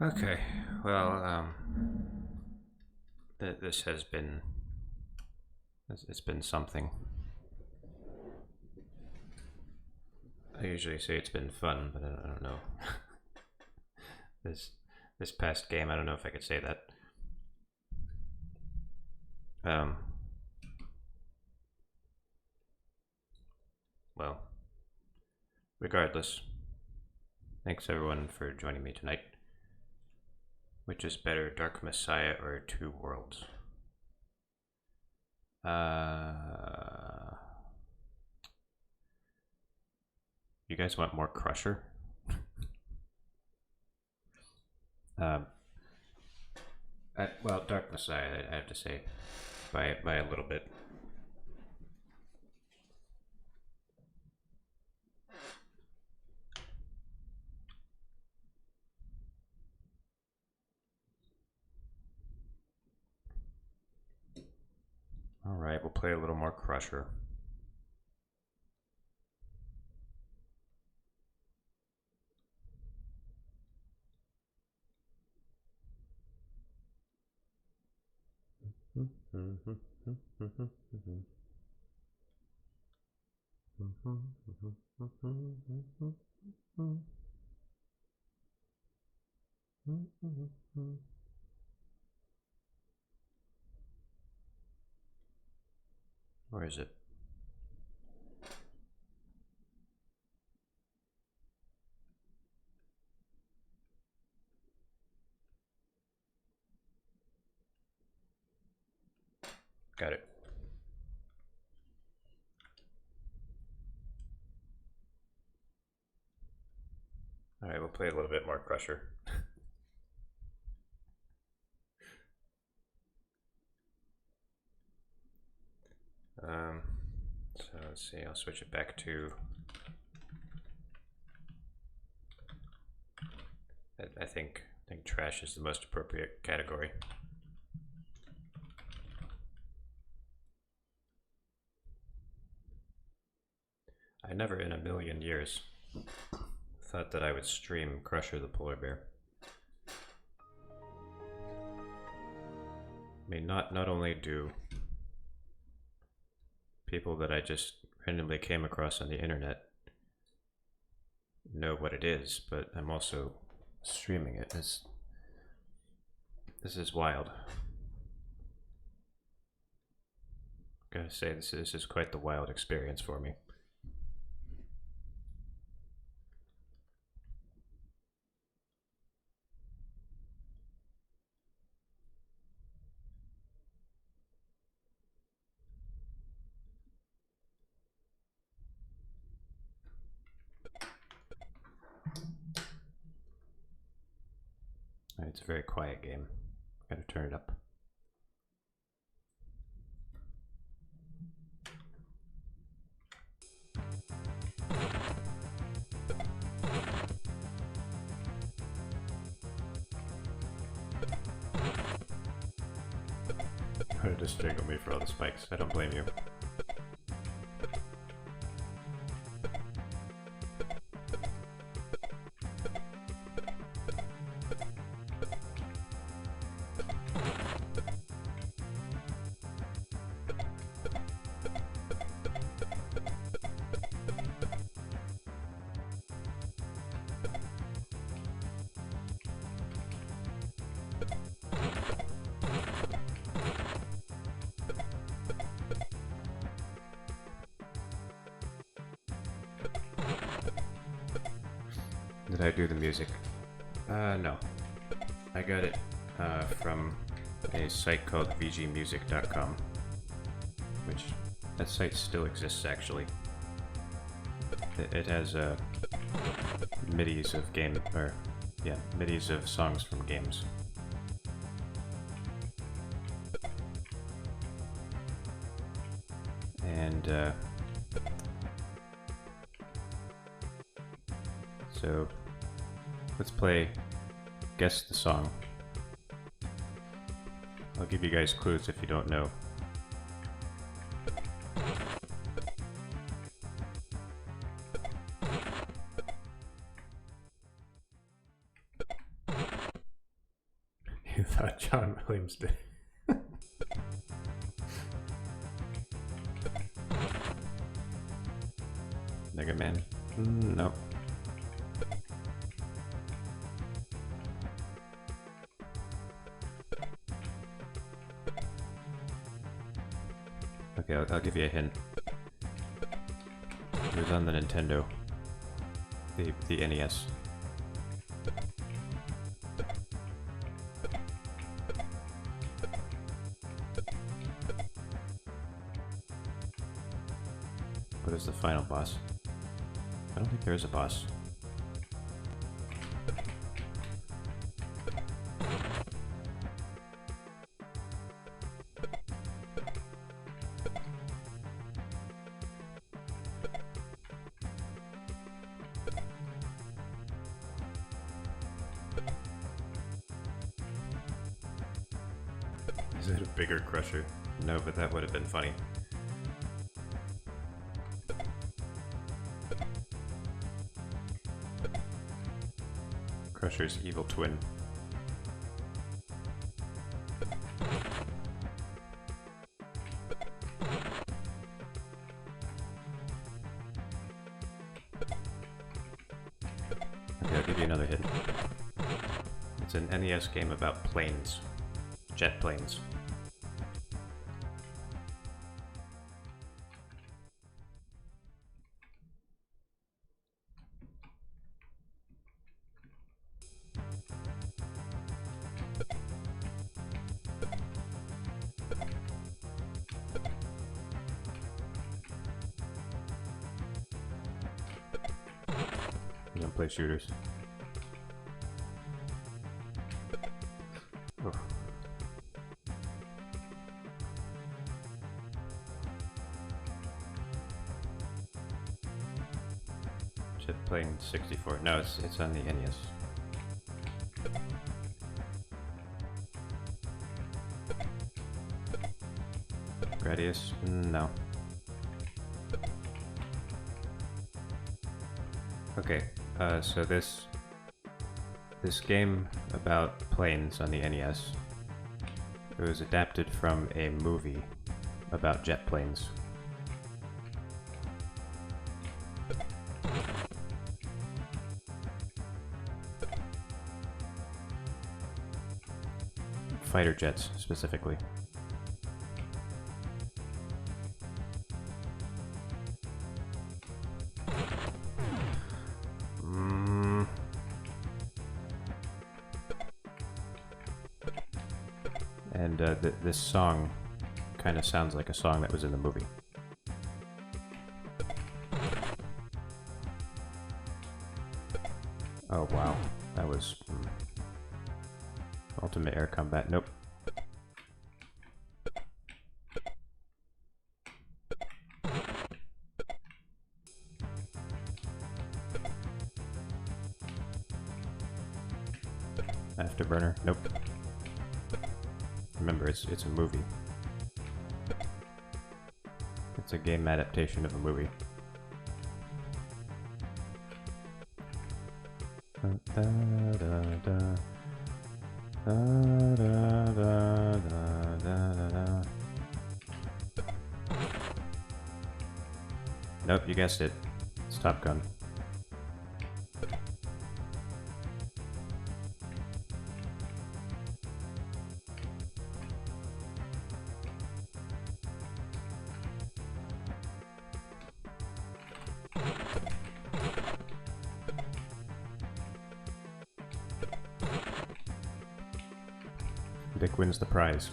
Okay, well, this has been, it's been something. I usually say it's been fun, but I don't know. this past game, I don't know if I could say that. Well, regardless, thanks everyone for joining me tonight. Which is better, Dark Messiah or Two Worlds? You guys want more Crusher? Well, Dark Messiah, I have to say, by a little bit. Alright, we'll play a little more Crusher. Where is it? Got it. Alright, we'll play a little bit more Crusher. So let's see, I'll switch it back to... I think trash is the most appropriate category. I never in a million years thought that I would stream Crusher the Polar Bear. I mean, not only do people that I just randomly came across on the internet know what it is, but I'm also streaming it. This is wild. Gotta say, this is quite the wild experience for me. It's a very quiet game. Gotta turn it up. Try to just strangle me for all the spikes. I don't blame you. Did I do the music? No. I got it from a site called vgmusic.com, which that site still exists actually. It has MIDIs of MIDIs of songs from games. And so let's play Guess the Song. I'll give you guys clues if you don't know. John Williams did. Mega Man? No. Okay, I'll give you a hint. It was on the Nintendo. The NES. What is the final boss? I don't think there is a boss. Is it a bigger Crusher? No, but that would have been funny. Crusher's evil twin. Okay, I'll give you another hint. It's an NES game about planes. Jet planes. You don't play shooters. Oh. Jet plane 64. No, it's on the NES. Gradius? No. Okay, so this game about planes on the NES, it was adapted from a movie about jet planes. Fighter jets, specifically. And this song kind of sounds like a song that was in the movie. Oh wow, that was Ultimate Air Combat. Nope. Afterburner. Nope. Remember, it's a movie. It's a game adaptation of a movie. Nope, you guessed it. It's Top Gun. Dick wins the prize.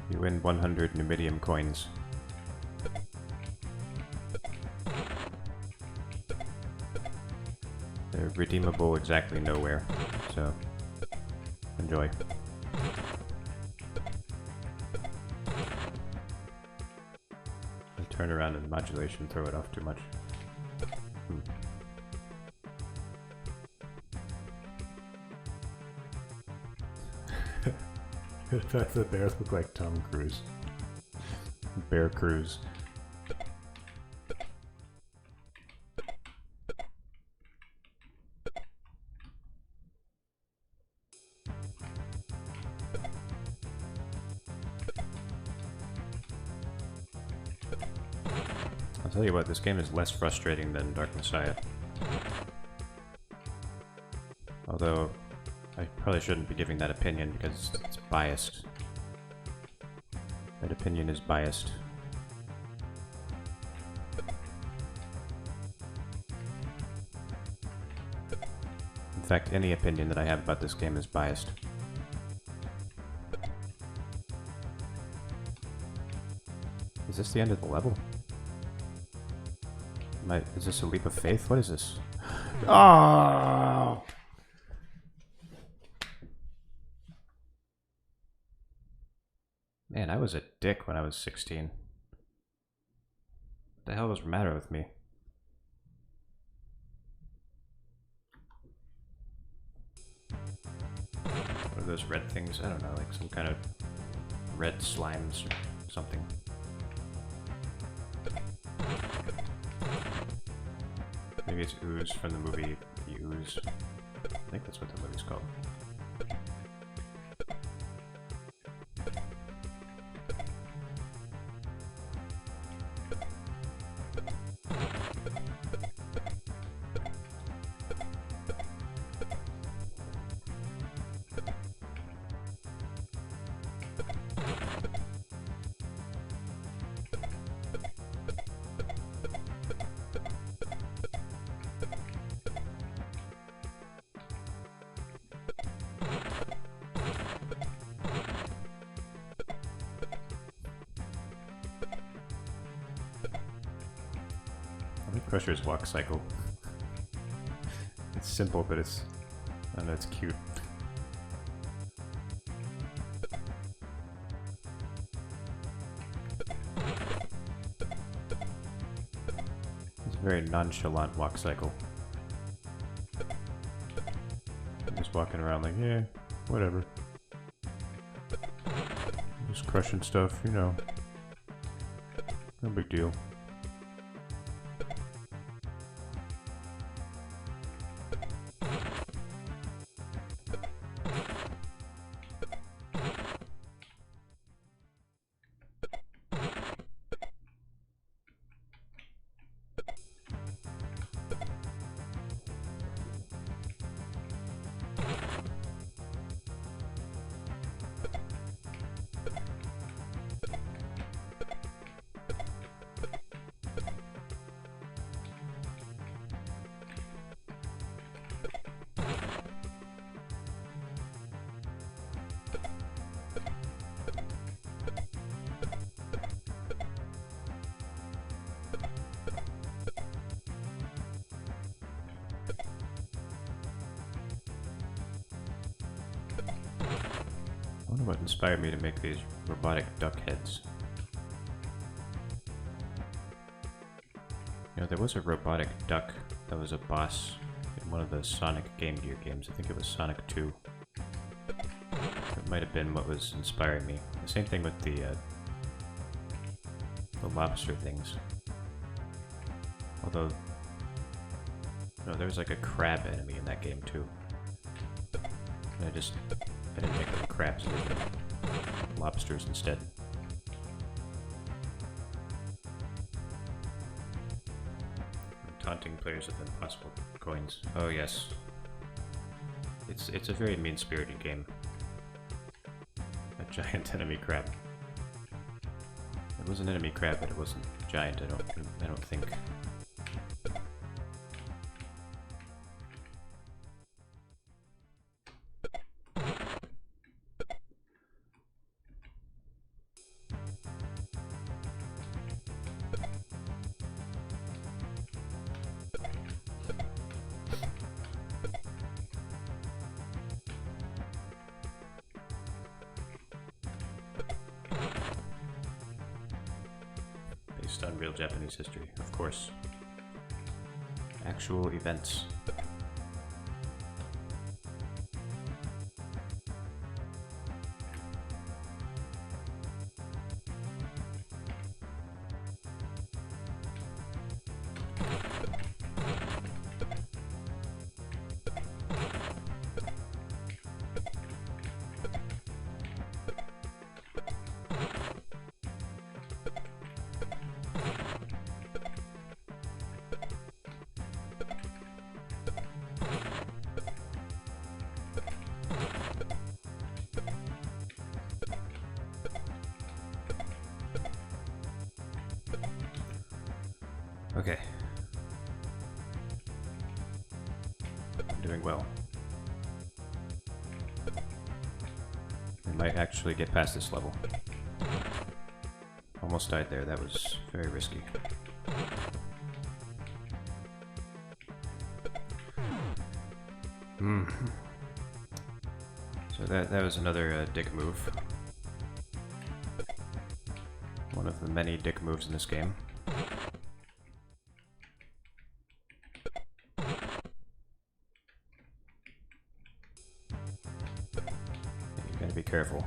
You win 100 Numidium coins. They're redeemable exactly nowhere, so enjoy. I turn around and modulation throw it off too much. In fact, the bears look like Tom Cruise. Bear Cruise. tell you what, this game is less frustrating than Dark Messiah. Although, I probably shouldn't be giving that opinion because it's biased. That opinion is biased. In fact, any opinion that I have about this game is biased. Is this the end of the level? Is this a leap of faith? What is this? Oh! Man, I was a dick when I was 16. What the hell was the matter with me? What are those red things? I don't know, like some kind of red slimes or something. Maybe it's Ooze from the movie The Ooze. I think that's what the movie's called. Crusher's walk cycle. It's simple, but it's... I don't know, it's cute. It's a very nonchalant walk cycle. I'm just walking around like, yeah, whatever. Just crushing stuff, you know. No big deal. I wonder what inspired me to make these robotic duck heads. You know, there was a robotic duck that was a boss in one of the Sonic Game Gear games. I think it was Sonic 2. It might have been what was inspiring me. The same thing with the lobster things. Although, no, there was like a crab enemy in that game too. And I didn't make them crabs, I made them lobsters instead. I'm taunting players with impossible coins. Oh yes. It's a very mean-spirited game. A giant enemy crab. It was an enemy crab, but it wasn't giant, I don't think. Based on real Japanese history, of course. Actual events. Okay. I'm doing well. I might actually get past this level. Almost died there, that was very risky. So that was another dick move. One of the many dick moves in this game. You gotta be careful.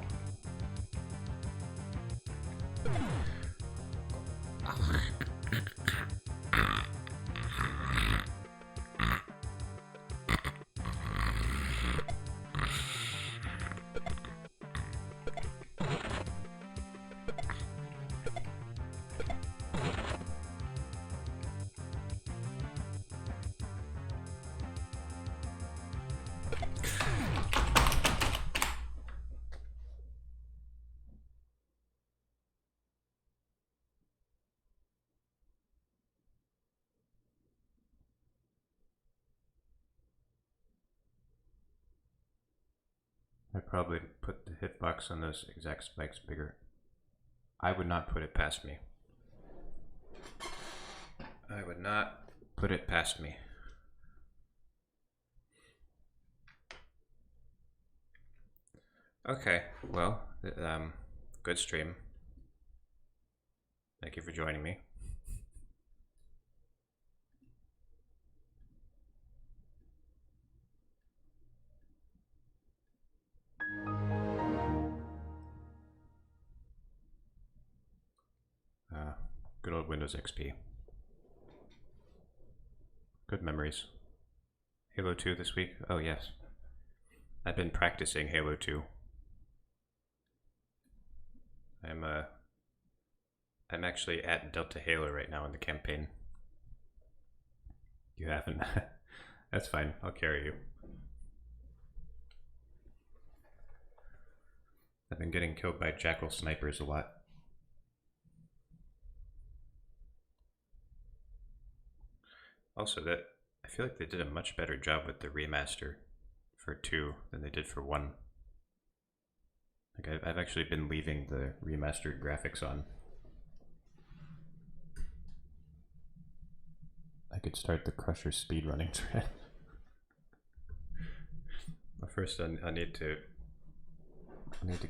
I'd probably put the hitbox on those exact spikes bigger. I would not put it past me. I would not put it past me. Okay, well, good stream. Thank you for joining me. Good old Windows XP. Good memories. Halo 2 this week? Oh yes. I've been practicing Halo 2. I'm actually at Delta Halo right now in the campaign. You haven't? That's fine, I'll carry you. I've been getting killed by jackal snipers a lot. Also, that I feel like they did a much better job with the remaster for 2 than they did for 1. Like I've actually been leaving the remastered graphics on. I could start the Crusher speedrunning thread. But first, I need to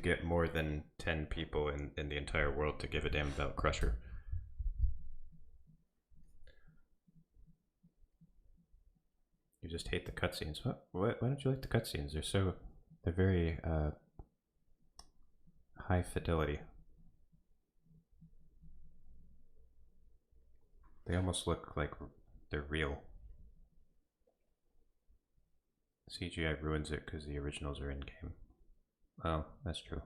get more than 10 people in the entire world to give a damn about Crusher. You just hate the cutscenes. Why don't you like the cutscenes? They're very high fidelity. They almost look like they're real. CGI ruins it because the originals are in game. Oh, that's true.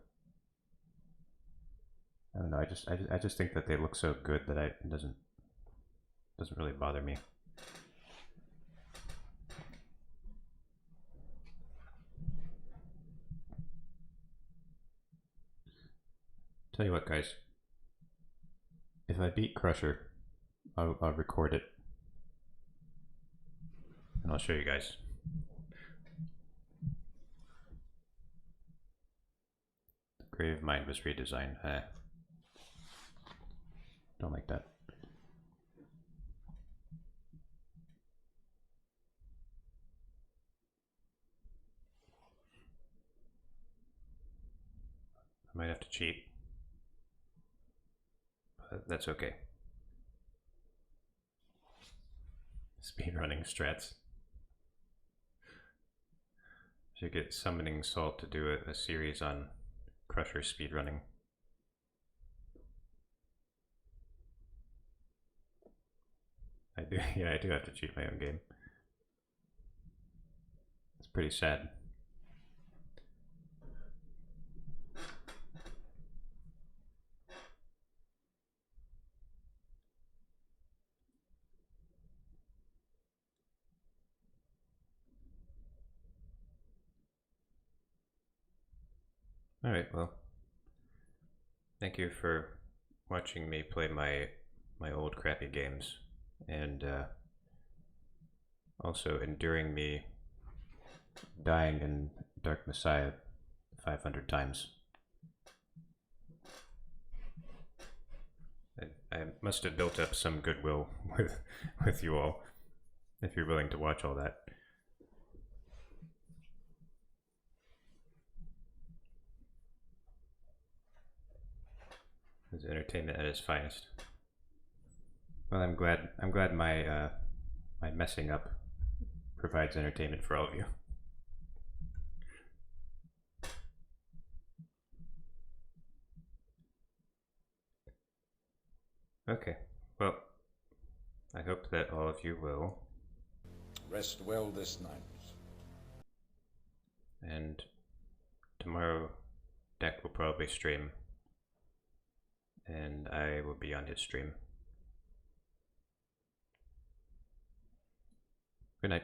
I don't know. I just think that they look so good that it doesn't really bother me. Tell you what, guys. If I beat Crusher, I'll record it, and I'll show you guys. The Grave Mine was redesigned. Don't like that. I might have to cheat, but that's okay. Speedrunning strats. Should get Summoning Salt to do a series on Crusher speedrunning. I do, yeah, I do have to cheat my own game. It's pretty sad. Alright, well. Thank you for watching me play my old crappy games, and also enduring me dying in Dark Messiah 500 times. I must have built up some goodwill with you all, if you're willing to watch all that. It's entertainment at its finest. Well, I'm glad my my messing up provides entertainment for all of you. Okay, well, I hope that all of you will. Rest well this night. And tomorrow, Deck will probably stream, and I will be on his stream. Good night.